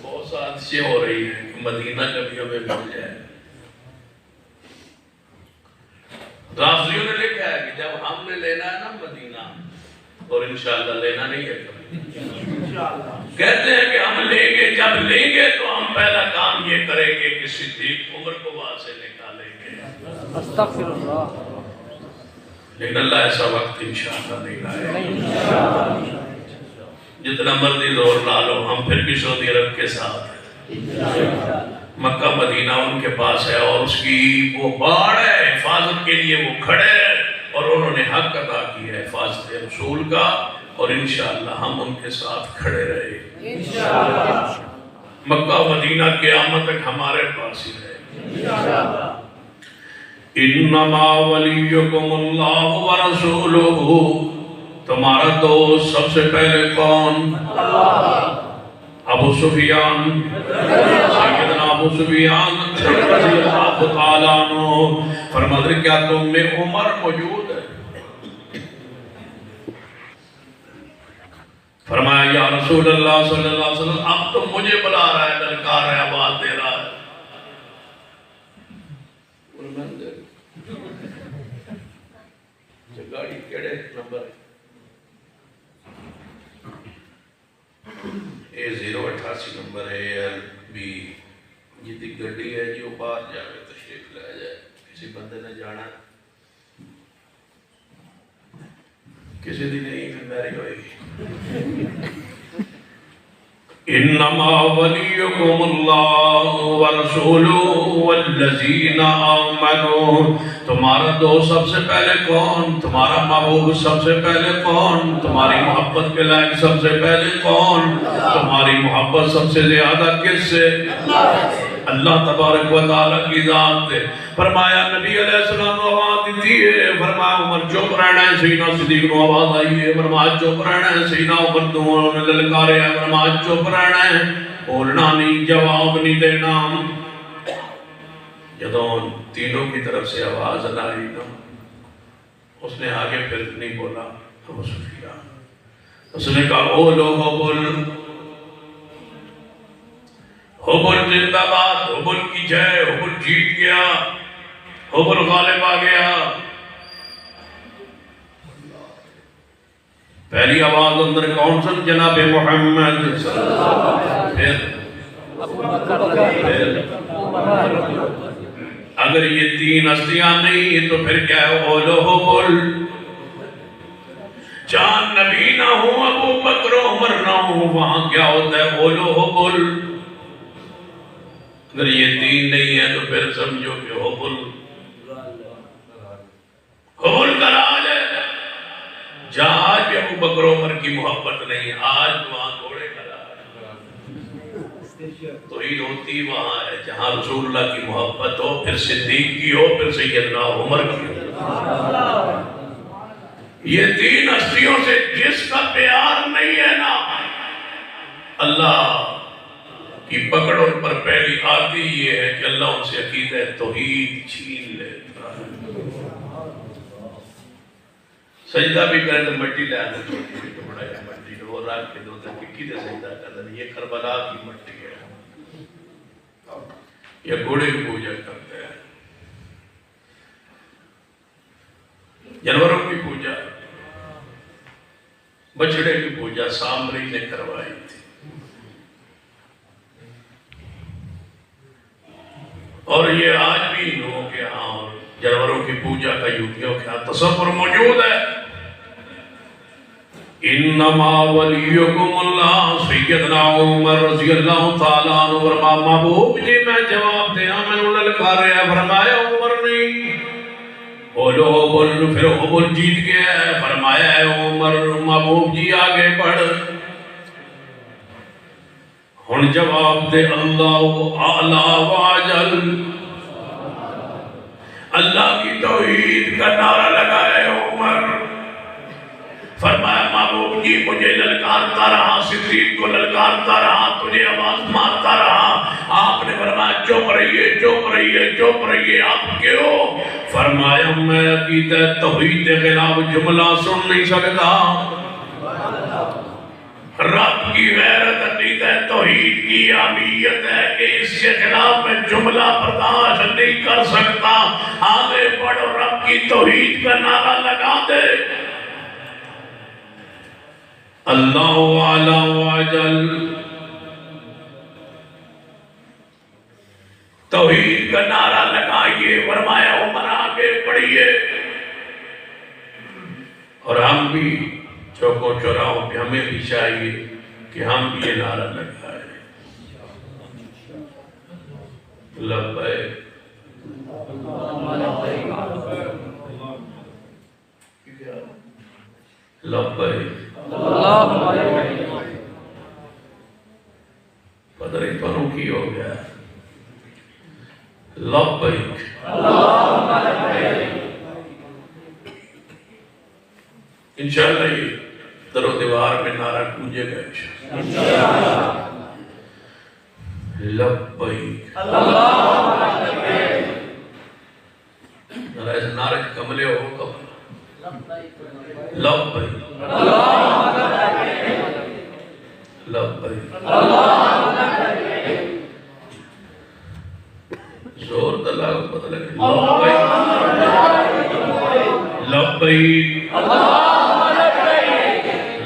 بہت سازشیں ہو رہی ہیں کہ مدینہ کبھی ہمیں مل جائے۔ رافضیوں نے لکھا ہے کہ جب ہم نے لینا ہے نا مدینہ، اور انشاءاللہ لینا نہیں ہے کبھی، کہتے ہیں کہ ہم لیں گے، جب لیں گے تو ہم پہلا کام یہ کریں گے کہ صدیق عمر کو وہاں سے نکالیں گے۔ استغفر اللہ۔ لیکن اللہ ایسا وقت انشاءاللہ نہیں لائے گا، جتنا مرضی زور لا لو ہم پھر بھی سعودی عرب کے ساتھ ہیں، مکہ مدینہ ان کے پاس ہے اور اس کی وہ باڑ ہے، حفاظت کے لیے وہ کھڑے ہیں اور انہوں نے حق ادا کیا ہے حفاظت رسول کا، اور انشاءاللہ ہم ان کے ساتھ کھڑے رہے انشاءاللہ۔ مکہ مدینہ قیامت تک ہمارے پاس ہی رہے انشاءاللہ۔ انما ولیکم اللہ ورسولہ، تمہارا دوست سب سے پہلے کون؟ ابو سفیان، سیدنا ابو سفیان رضی اللہ تعالیٰ عنہ فرماتے کیا تم میں عمر موجود ہے؟ فرمایا یا رسول اللہ صلی اللہ علیہ وسلم اب تو مجھے بلا رہا ہے، للکار ہے، آواز دے رہا ہے۔ گاڑی کیڑے نمبر ہے؟ A088 نمبر ہے ایل بی، جیتی گڑی ہے جی وہ باہر جاوے تشریف لے جائے، کسی بندے نے جانا کسی دی نہیں پھر میری ہوئے گی۔ انما ولیکم اللہ ورسولہ والذین آمنوا، تمہارا دوست سب سے پہلے کون؟ تمہارا محبوب سب سے پہلے کون؟ تمہاری محبت کے لائق سب سے پہلے کون؟ تمہاری محبت سب سے زیادہ کس سے؟ اللہ تبارک و تعالیٰ کی ذات سے۔ فرمایا نبی علیہ السلام نے آواز دیتی ہے، فرمایا عمر چپ رہنا ہے، سیدنا صدیق نے آواز آئی ہے، فرمایا چپ رہنا ہے، سیدنا عمر دونوں نے للکارے ہیں، فرمایا چپ رہنا ہے، بولنا نہیں، جواب نہیں دینا۔ جدوں تینوں کی طرف سے آواز نہ آئی نا، اس نے آگے پھر نہیں بولا ابو سفیان، اس نے کہا او لو حبل زندہ باد، حبل کی جے، حبل جیت گیا، حبل غالب آ گیا۔ پہلی آواز اندر کون سن؟ جناب محمد صلی اللہ علیہ وسلم۔ پھر اگر یہ تین ہستیاں نہیں تو پھر کیا ہے؟ اولو حبل، چاند نبی نہ ہوں، ابو بکر و عمر نہ ہوں، وہاں کیا ہوتا ہے؟ اولو حبل۔ اگر یہ تین نہیں ہے تو پھر سمجھو کہ حبل کا راج ہے۔ جہاں آج بھی ابو بکر و عمر کی محبت نہیں، آج وہاں گھوڑے کا راج۔ توحید ہوتی وہاں ہے جہاں رسول اللہ کی محبت ہو، پھر صدیق کی ہو، پھر سیدنا عمر کی ہو۔ یہ تین ہستیوں سے جس کا پیار نہیں ہے نا، اللہ کی پکڑ ان پر پہلی آتی یہ ہے کہ اللہ ان سے عقیدہ توحید چھین لیتا ہے۔ سجدہ بھی کریں تو مٹی لے آنے چھوٹی بھی تو بڑا ہے مٹی، وہ رکھ کے دو تو ککی دے سجدہ کرتا ہے۔ یہ کربلا کی مٹی ہے، یہ گھوڑے کی پوجا کرتے ہیں، جانوروں کی پوجا، بچڑے کی پوجا سامری نے کروائی تھی۔ اور یہ آج بھی لوگوں کے ہاں جانوروں کی پوجا کا یہودیوں کے ہاں تصور موجود ہے۔ انما ولیکم اللہ، سیدنا عمر رضی اللہ تعالیٰ عنہ فرمایا محبوب جی میں جواب دیا، میں نے للکارے ہیں، فرمایا عمر نہیں، بولو بول، پھر حبل جیت گیا ہے، فرمایا ہے عمر، محبوب جی آگے بڑھ۔ ہن جواب دے اللہ اعلیٰ واجل، اللہ کی توحید کا نعرہ لگائے عمر۔ فرمایا محبوب جی مجھے للکارتا رہا، صدیق کو للکارتا رہا، تجھے آواز مارتا رہا، آپ نے فرمایا چپ رہیے چپ رہیے چپ رہیے، آپ کیوں؟ فرمایا میں عقیدہ توحید کے خلاف جملہ سن نہیں سکتا، رب کی غیرت عقیدہ توحید کی اہمیت ہے کہ اس کے خلاف میں جملہ برداشت نہیں کر سکتا، آگے بڑھو رب کی توحید کا نعرہ لگا دے۔ اللہ اعلیٰ واجل، توحید کا نعرہ لگائیے، فرمایا عمر آگے بڑھیے۔ اور ہم بھی چوکوں چوراہوں پہ ہمیں بھی چاہیے کہ ہم یہ نعرہ لگائیں۔ لبیک لبیک پتہ نہیں تو کی ہو گیا لبیک انشاءاللہ یہ در و دیوار میں نعرہ گونجے گا انشاءاللہ لبیک ذرا اس نعرہ کملے ہو کملے لبیک لبیک زور دلہ کو پتہ لگے لبیک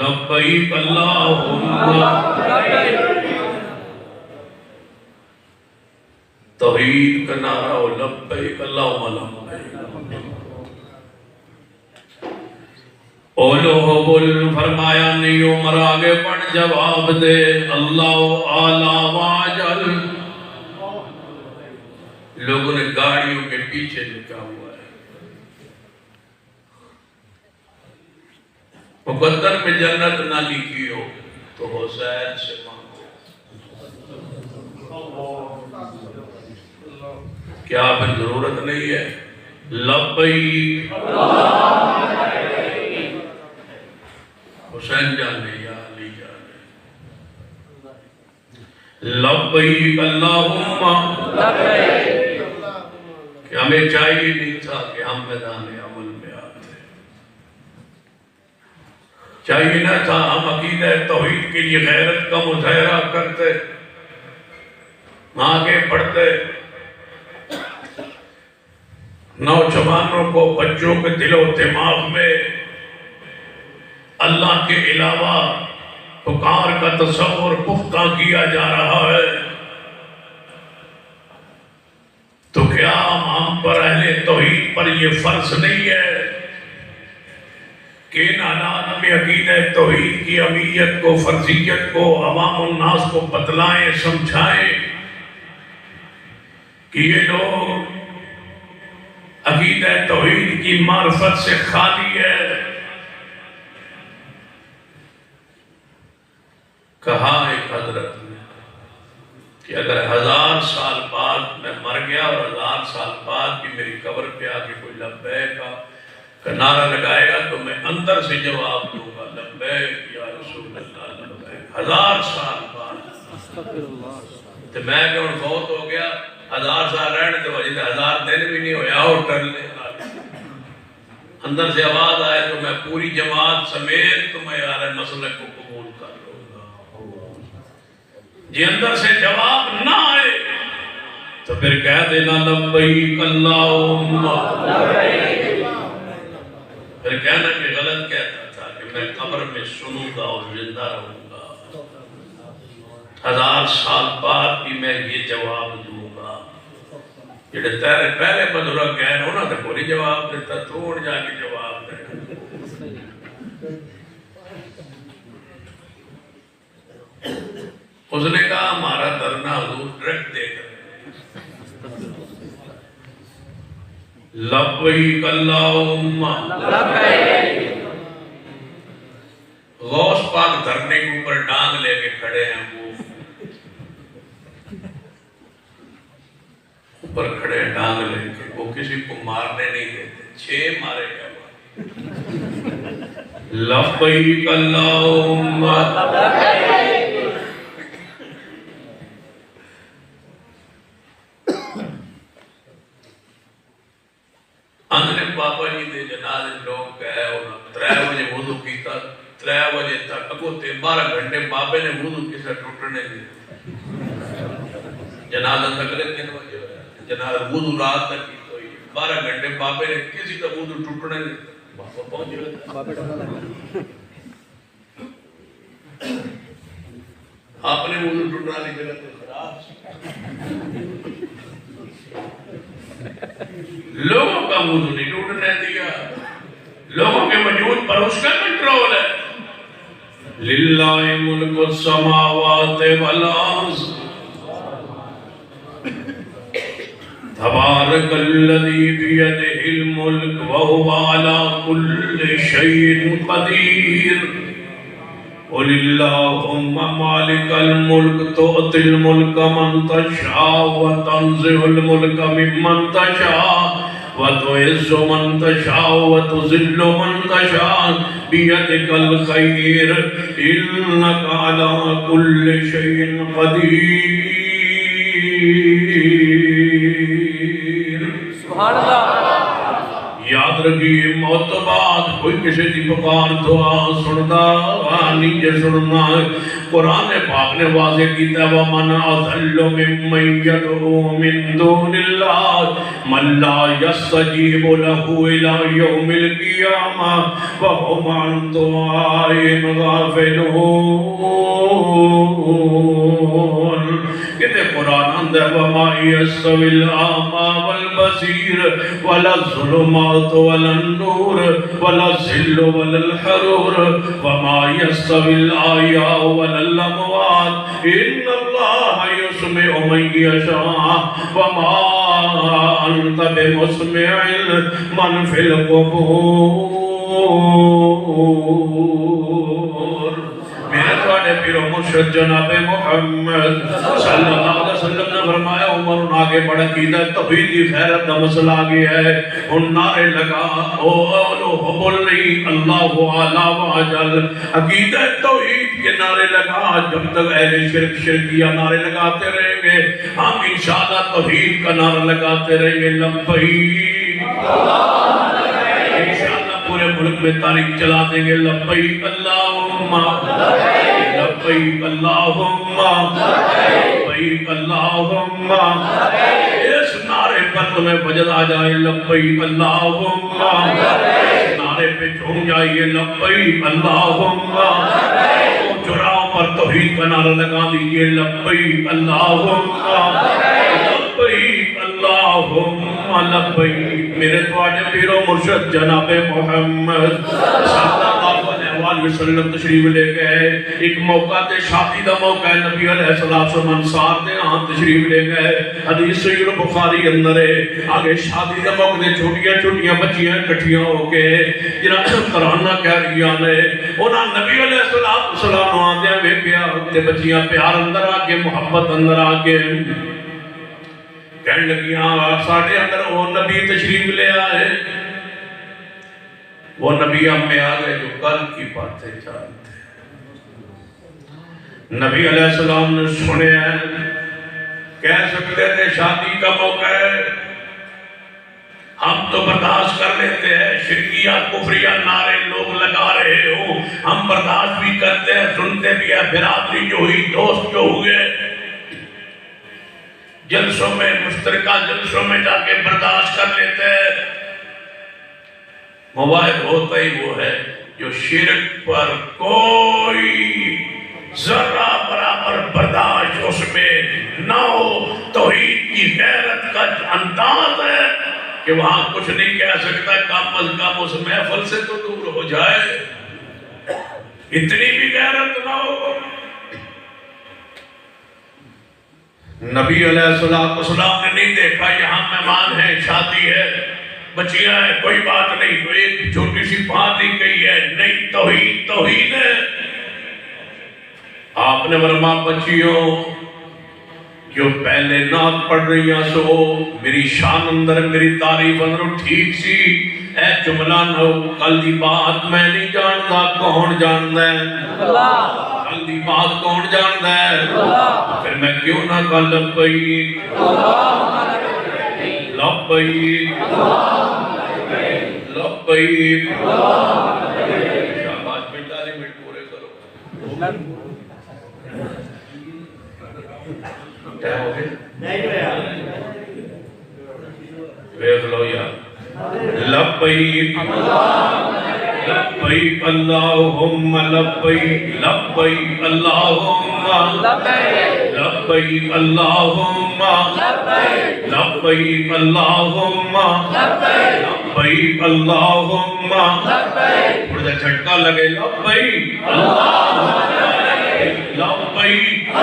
لبیک اللہم توحید کا نعرہ ہو لبیک اللہم لبیک اولو بول فرمایا نہیں عمر آگے بڑھ جواب دے اللہ اعلیٰ واجل لوگوں نے گاڑیوں کے پیچھے لکھا ہوا ہے مقدر میں جنت نہ لکھی ہو تو حسین سے مانگو کیا پھر ضرورت نہیں ہے لبیک حسین جانے یا علی جانے لبیک اللہم کہ ہمیں چاہیے نہیں تھا کہ ہم میدان عمل میں آتے چاہیے نہ تھا ہم عقیدہ توحید کے لیے غیرت کا مظاہرہ کرتے آگے بڑھتے نوجوانوں کو بچوں کے دل و دماغ میں اللہ کے علاوہ پکار کا تصور پختہ کیا جا رہا ہے تو کیا ہم پر اہل توحید پر یہ فرض نہیں ہے کہ ان حالات میں عقیدہ توحید کی اہمیت کو فرضیت کو عوام الناس کو بتلائیں سمجھائیں کہ یہ لوگ عقیدہ توحید کی معرفت سے خالی ہے کہا ایک حضرت نے کہ اگر 1000 سال بعد میں مر گیا اور 1000 سال بعد بھی میری قبر پہ آ کے کوئی لبیک کا نعرہ لگائے گا تو میں اندر سے جواب دوں گا لبیک یا رسول اللہ لبیک 1000 سال بعد تو میں کہ ان فوت ہو گیا 1000 سال رہنے تو وجہ 1000 دن بھی نہیں ہویا اور ٹر لے اندر سے آواز آئے تو میں پوری جماعت سمیت تمہیں یار مسلک کو قبول کر لوں گا جی اندر سے جواب نہ آئے تو پھر کہہ دینا لبیک اللہم پھر کہنا کہ غلط کہتا تھا کہ میں قبر میں سنوں گا اور زندہ رہوں گا 1000 سال بعد بھی میں یہ جواب دوں گا جڑے تیرے پہلے بزرگ گئے انہوں نے کوئی جواب دیتا توڑ جا کے جواب دے اس نے کہا ہمارا دھرنا حضور ڈائریکٹ دیکھ رہے لبیک اللہم غوث پاک دھرنے کے اوپر ڈانگ لے کے کھڑے ہیں وہ اوپر کھڑے ڈانگ لے کے وہ کسی کو مارنے نہیں دیتے 6 مارے گئے لبیک اللہم اندھنے بابا جی دے جنازے لوگ گئے اور 3 بجے وضو کیتا 3 بجے تک اگو 12 گھنٹے بابے نے وضو کسے ٹوٹنے دے جنازہ تک 3 بجے جنازہ وضو رات تک کی تو 12 گھنٹے بابے نے کسی کا وضو ٹوٹنے دے بابا پہنچ گئے آپ نے وضو ٹوٹنا لی جگہ تو خراب لوگوں کا وضو نہیں ٹوٹنے دیا لوگوں کے وجود پر اس کا کنٹرول ہے للہ ملک السماوات والارض تبارک الذی بیدہ الملک وہو علی کل شیء قدیر قل اللہم مالک الملک تؤتی الملک من تشاء وتنزع الملک ممن تشاء وتعز من تشاء وتذل من تشاء بیدک الخیر انک علی کل شیء قدیر۔ سبحان اللہ۔ یاد رکھیے موت بعد کوئی کسی دی پکار دعا سندا نہیں جے سننا ہے۔ قرآن پاک نے واضح کیتا ہے وَمَنْ أَضَلُّ مِمَّنْ يَدْعُو مِن دُونِ اللَّهِ مَن لَّا يَسْتَجِيبُ لَهُ إِلَى يَوْمِ الْقِيَامَةِ وَهُمْ عَن دُعَائِهِمْ غَافِلُونَ۔ کہتے قرآن اندر وَمَا يَسْتَوِي الْأَعْمَى وَالْبَصِيرُ وَلَا الظُّلُمَاتُ وَلَا النُّورُ وَلَا الظِّلُّ وَلَا الْحَرُورُ وَمَا يَسْتَوِي الْأَحْيَاءُ وَلَا الْأَمْوَاتُ إِنَّ اللَّهَ يُسْمِعُ مَن يَشَاءُ وَمَا أَنْتَ بِمُسْمِعٍ مَّن فِي الْقُبُورِ۔ میرے تواڈے پیرو مرشد جناب محمد صلی اللہ علیہ وسلم نے فرمایا عمر ان آگے بڑھ عقیدہ توحیدی خیرت دا مسئلہ آگے ہے ان نعرے لگا او بول نہیں اللہ اعلیٰ و اجل عقیدہ توحید کے نعرے لگا جب تک اہل شرک شرکیہ نعرے لگاتے رہیں گے ہم انشاءاللہ توحید کا نعرہ لگاتے رہیں گے لبیک انشاءاللہ پورے ملک میں تاریخ چلا دیں گے لبیک اللہم لبیک اللہم لبیک اللہم اس نعرے پر تمہیں وجد آ جائے لبیک اللہم اس نعرے پہ جھوم جائیے لبیک اللہم چراؤں پر توحید کا نعرہ لگا دیجئے لبیک اللہم لبیک اللہم لبیک۔ میرے تواڈے پیرو مرشد جناب محمد صلی اللہ علیہ وسلم تشریف لے گئے ایک موقع تے شادی دا موقع ہے نبی علیہ السلام انصار دے ہاں تشریف لے گئے حدیث صحیح بخاری اندر ہے آگے شادی دا موقع تے چھوٹیاں بچیاں کٹھیاں ہو کے جنہاں ترانہ کہہ رہی آنے انہاں نبی علیہ السلام آدھے ویکھیا تے بچیاں پیار اندر آکے محبت اندر آکے کہنے لگی ہاں ساڑھے اندر وہ نبی تشریف لے آئے وہ نبی ہم میں آگئے جو کل کی باتیں جانتے نبی علیہ السلام نے سنے ہیں کہہ سکتے تھے شادی کا موقع ہے ہم تو برداشت کر لیتے ہیں شرکیہ کفریہ نعرے لوگ لگا رہے ہوں ہم برداشت بھی کرتے ہیں سنتے بھی ہیں برادری جو ہوئی دوست جو ہوئے جلسوں میں مشترکہ جلسوں میں جا کے برداشت کر لیتے ہیں مواعظ ہوتا ہی وہ ہے جو شرک پر کوئی ذرہ برابر برداشت اس میں نہ ہو توحید کی غیرت کا انداز ہے کہ وہاں کچھ نہیں کہہ سکتا کم از کم اس محفل سے تو دور ہو جائے اتنی بھی غیرت نہ ہو۔ نبی علیہ السلام نے نہیں دیکھا یہاں مہمان ہیں شادی ہے بچیاں ہیں کوئی بات نہیں ایک چھوٹی سی بات ہی کہی ہے نہیں توحید ہے آپ نے فرمایا بچیوں جو پہلے نعت پڑھ رہی ہیں سو میری شان اندر میری تعریف اندر ٹھیک سی اے جملہ نہ ہو کل دی بات میں نہیں جانتا کون جانتا ہے اللہ کل دی بات کون جانتا ہے اللہ پھر میں کیوں نہ کہا لبیک لبیک لبیک شاباش بیٹا لی منٹ پورے کرو کیا ہو گئے ویکھ لو یار لبیک لبیک اللہم لبیک لبیک اللہم لبیک اللہم لبیک اللہم لبیک اللہم تھوڑا سا جھٹکا لگے لبیک لبیک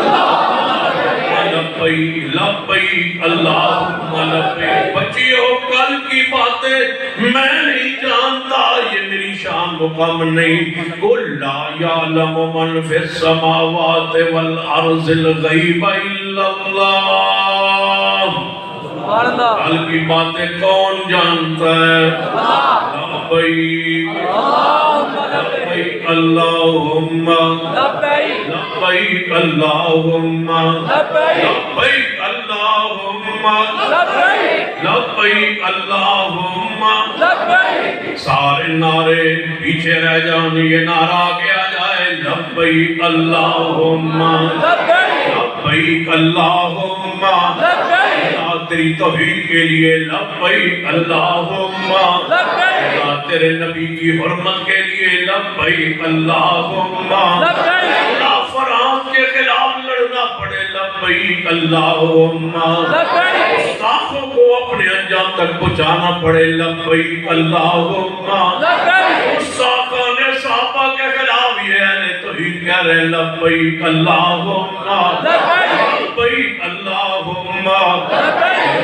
لبیک لبیک اللہم لبیک مقام نہیں. قل لا یعلم من فی السماوات والارض الغیب الا اللہ. حال کی باتیں کون جانتا ہے؟ لبیک لبیک اللہم لبیک اللہم لبیک اللہم لبیک اللہم. سارے نعرے پیچھے رہ جان, یہ نعرہ آگے آ جائے. لبیک اللہم لبیک اللہم. تیری توحید کے لیے لبیک اللہم. تیرے نبی کی حرمت کے لیے لبیک اللہم. اللہ فرام کے خلاف لڑنا پڑے لبیک اللہم. گستاخوں کو اپنے انجام تک پہنچانا پڑے لبیک اللہم. گستاخان صحابہ کے خلاف یہ اہل توحید کہہ رہے لبیک اللہم لبیک اللہم.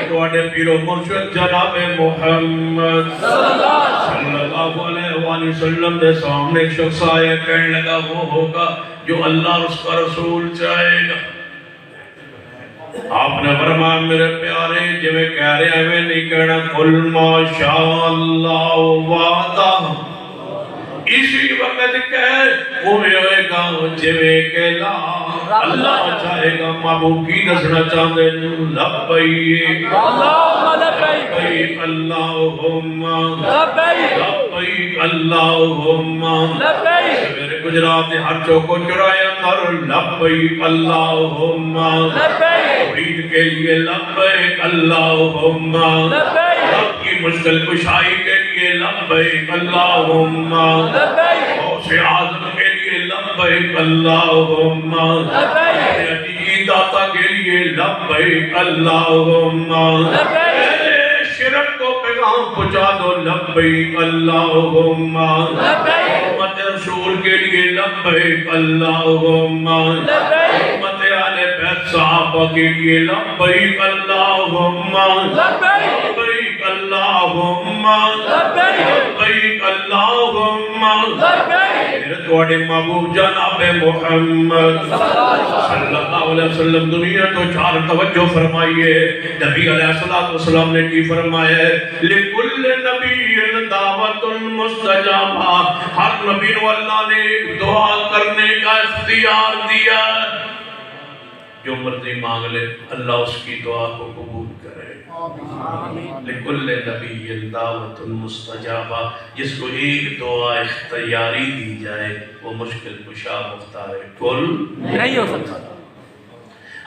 تواڈے پیر و مرشد جناب محمد صلی اللہ علیہ وآلہ وسلم دے سامنے ایک شخص آیا, کہنے لگا وہ ہوگا جو اللہ اور اس کا رسول چاہے گا. آپ نے فرمایا میرے پیارے جو میں کہہ رہے ہیں میں نہیں کہنا. قل ما شاء اللہ وعدہ. اسی وقت کہے وہ ہوئے گا جو میں کہلا اللہ چاہے گا. محبوب کی دسنا چاہتے لبیک لبیک اللہم لبیک اللہم. میرے گجرات ہر چوکو چرایا کر لبیک اللہم. توحید کے لیے لبیک اللہم. رب کی مشکل کشائی کے لیے لبیک اللہم. غوث اعظم کے لیے لبیک اللہم. عزیز داتا کے لیے لبیک اللہم. شرک کو پیغام پہنچا دو لبیک اللہم. امت رسول کے لیے لبیک اللہم. امت آل بیت صحابہ کے لیے لبیک اللہم لبیک اللہم لبیک اللہم. تواڈے محبوب جناب محمد صلی اللہ علیہ وسلم دنیا تو چار توجہ فرمائیے. نبی علیہ السلام نے کی فرمایا ہے لِكُلِّ نَبِيٍّ دعوت مستجابہ. ہر نبی کو اللہ نے دعا کرنے کا اختیار دیا. جو مرضی مانگ لے اللہ اس کی دعا کو قبول کرے. لِكُلِّ نَبِيٍّ دعوت مستجابہ. جس کو ایک دعا اختیاری دی جائے وہ مشکل کشا مختار کل نہیں ہو سکتا.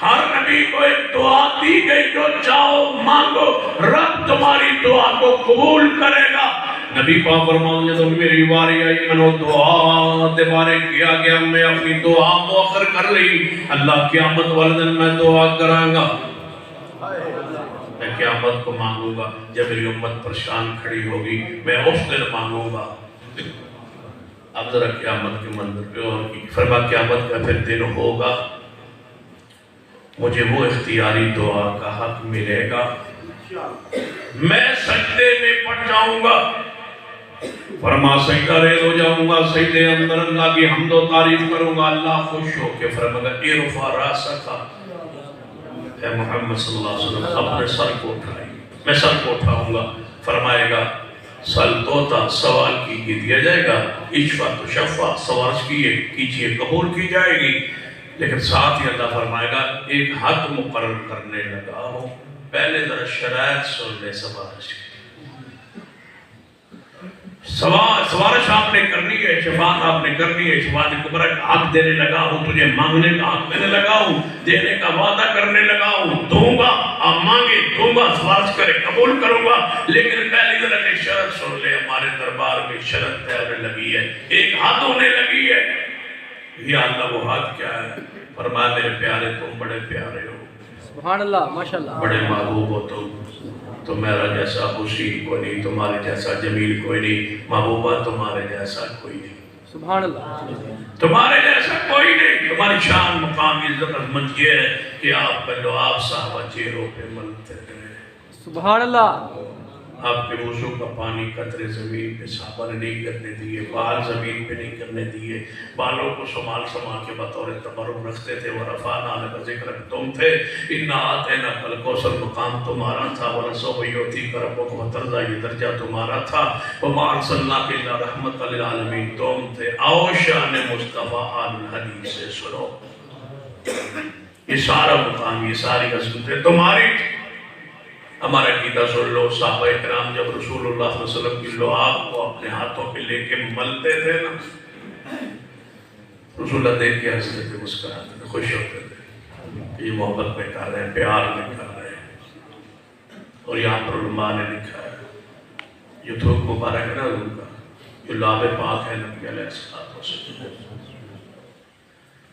ہر نبی کو ایک دعا دی گئی جو چاہو مانگو رب تمہاری دعا کو قبول کرے گا. نبی پاک فرماؤں جب میری باری آئی منو دعا دے بارے کیا گیا میں اپنی دعا مؤخر کر لی. اللہ قیامت والے دن میں دعا کروں گا. میں قیامت کو مانگوں گا جب میری امت پریشان کھڑی ہوگی میں اس دن مانگوں گا. اب ذرا قیامت کے منظر پہ اور کی فرما قیامت کا پھر دن ہوگا مجھے وہ اختیاری دعا کا حق ملے گا. میں سجدے میں پڑ جاؤں گا. فرما سجدہ ریز ہو جاؤں گا. سجدے اندر اللہ کی حمد و تعریف کروں گا. اللہ خوش ہو کے فرمائے گا ارفع راسک. اے محمد صلی اللہ علیہ وسلم اپنے سر کو اٹھائیں. میں سر کو اٹھاؤں گا. فرمائے گا سل توتا سوال کیجئے دیا جائے گا. اشفا تو شفا سوال کیجئے قبول کی جائے گی. لیکن ساتھ ہی اللہ فرمائے گا ایک حد مقرر کرنے لگا ہوں. پہلے ذرا شرائط سن لے سوارش کی. سوارش آپ نے کرنی ہے. شفاعت آپ نے کرنی ہے. شفاعت کبرا کا حق دینے لگا ہوں. تجھے مانگنے کا حق دینے لگا ہوں. دینے کا وعدہ کرنے لگا ہوں. دوں گا آپ مانگے دوں گا. سوارش کرے قبول کروں گا. لیکن پہلی ذرا ایک شرط سن لے. ہمارے دربار میں شرط طے ہونے لگی ہے. ایک حد ہونے لگی ہے. یا اللہ وہ حد کیا ہے؟ فرمایا میرے پیارے تم بڑے پیارے ہو. سبحان اللہ ماشاءاللہ. بڑے محبوب ہو تو میرا جیسا حسین کوئی نہیں. تمہارے جیسا جمیل کوئی نہیں. محبوبہ تمہارے جیسا کوئی نہیں. سبحان اللہ. تمہارے جیسا کوئی نہیں. تمہاری شان مقام عزت عظمت یہ ہے کہ آپ کا لعاب صحابہ چہروں پہ ملتے رہے. سبحان اللہ. آپ کے وضو کا پانی قطرے زمین پہ صحابہ نے نہیں کرنے دیے، بال زمین پہ نہیں کرنے دیے، بالوں کو سنبھال کے بطور تبرک رکھتے تھے۔ ورفعنا لک ذکرک تم تھے، انا آتیناک الکوثر مقام تمہارا تھا، ولسوف یعطیک ربک فترضی یہ درجہ تمہارا تھا، وما ارسلناک الا رحمۃ للعالمین تم تھے۔ آؤ شان مصطفیٰ آل الحدیث سے سنو، یہ سارا مقام، یہ ساری عظمتیں تمہاری تھی۔ ہمارا عقیدہ سن لو، صحابہ کرام جب رسول اللہ صلی اللہ علیہ وسلم کی لعاب کو اپنے ہاتھوں پہ لے کے ملتے تھے نا، رسول اللہ دیکھ کے ہنستے تھے، مسکراتے تھے، خوش ہوتے تھے کہ یہ محبت میں کر رہے ہیں، پیار میں کر رہے ہیں۔ اور یہاں پر علماء نے لکھا ہے، یہ تھوک مبارک ہے نا حضور کا، جو لعاب پاک ہے نبی علیہ السلام،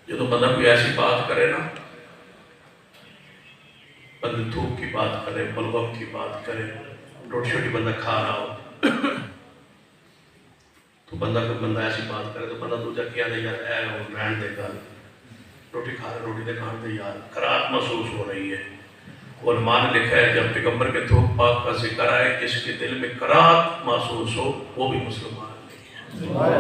جو بندہ کوئی ایسی بات کرے نا، بندہ تھوک کی بات کرے، بلغم کی بات کرے، روٹی چھوٹی بندہ کھا رہا ہو تو بندہ ایسی بات کرے تو بندہ دوجہ کیا دے یار اے ہو رہن دے گا، روٹی کھا رہے، روٹی دے کھان دے یار، قرات محسوس ہو رہی ہے۔ علماء نے لکھا ہے جب پیغمبر کے تھوک پاک کا ذکر آئے، جس کے دل میں قرات محسوس ہو وہ بھی مسلمان نہیں ہے،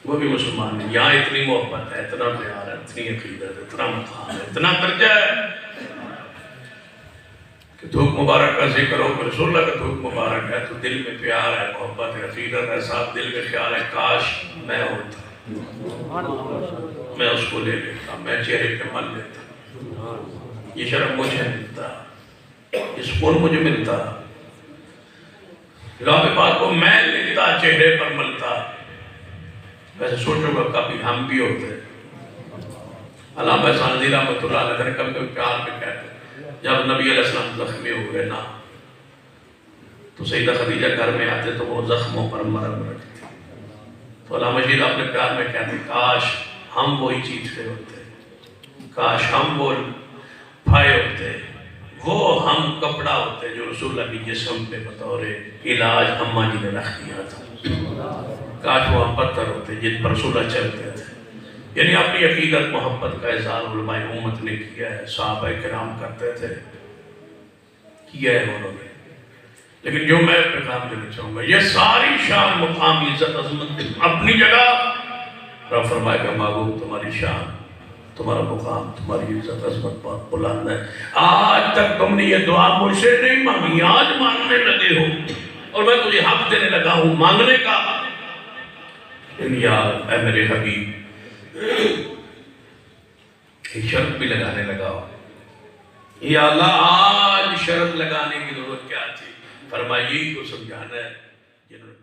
وہ بھی مسلمان نہیں۔ یہاں اتنی محبت ہے، اتنا پیار ہے، اتنی عقیدت ہے، اتنا مقام ہے، اتنا درجہ ہے کہ تھوک مبارک کا ذکر ہو کہ رسول اللہ کا تھوک مبارک ہے تو دل میں پیار ہے، محبت ہے، عقیدت ہے، صاحب دل میں خیال ہے کاش میں ہوتا، میں اس کو لے لیتا، میں چہرے پہ مل لیتا، یہ شرف مجھے ملتا، یہ سکون مجھے ملتا، لعاب پاک کو میں لیتا، چہرے پر ملتا۔ ویسے سوچو گا کبھی ہم بھی ہوتے، علامہ سعدی رحمۃ اللہ علیہ نے کبھی پیار میں کہتے جب نبی علیہ السلام زخمی ہوئے نا تو سیدہ خدیجہ گھر میں آتے تو وہ زخموں پر مرہم رکھتے، تو علامہ شیر اپنے پیار میں کہتے کاش ہم وہی چیزیں ہوتے، کاش ہم وہ پھائے ہوتے، وہ ہم کپڑا ہوتے جو رسول اللہ کی جسم پہ بطور علاج اماں جی نے رکھ دیا تھا، کاش وہ ہم پتھر ہوتے جن پر رسول اللہ چلتے تھے۔ یعنی اپنی عقیدت محبت کا اظہار علماء امت نے کیا ہے، صحابہ کرام کرتے تھے، کیا ہے انہوں نے، لیکن جو میں پیغام دینا چاہوں گا، یہ ساری شان مقام عزت عظمت اپنی جگہ، رب فرمائے گا محبوب تمہاری شان، تمہارا مقام، تمہاری عزت عظمت بہت بلند ہے، آج تک تم نے یہ دعا مجھ سے نہیں مانگی، آج مانگنے لگے ہو اور میں تجھے حق دینے لگا ہوں مانگنے کا، یا اے میرے حبیب ایک شرط بھی لگانے لگا ہو، یا اللہ آج شرط لگانے کی ضرورت کیا تھی؟ فرمائیے کو سمجھانا ہے جنہوں نے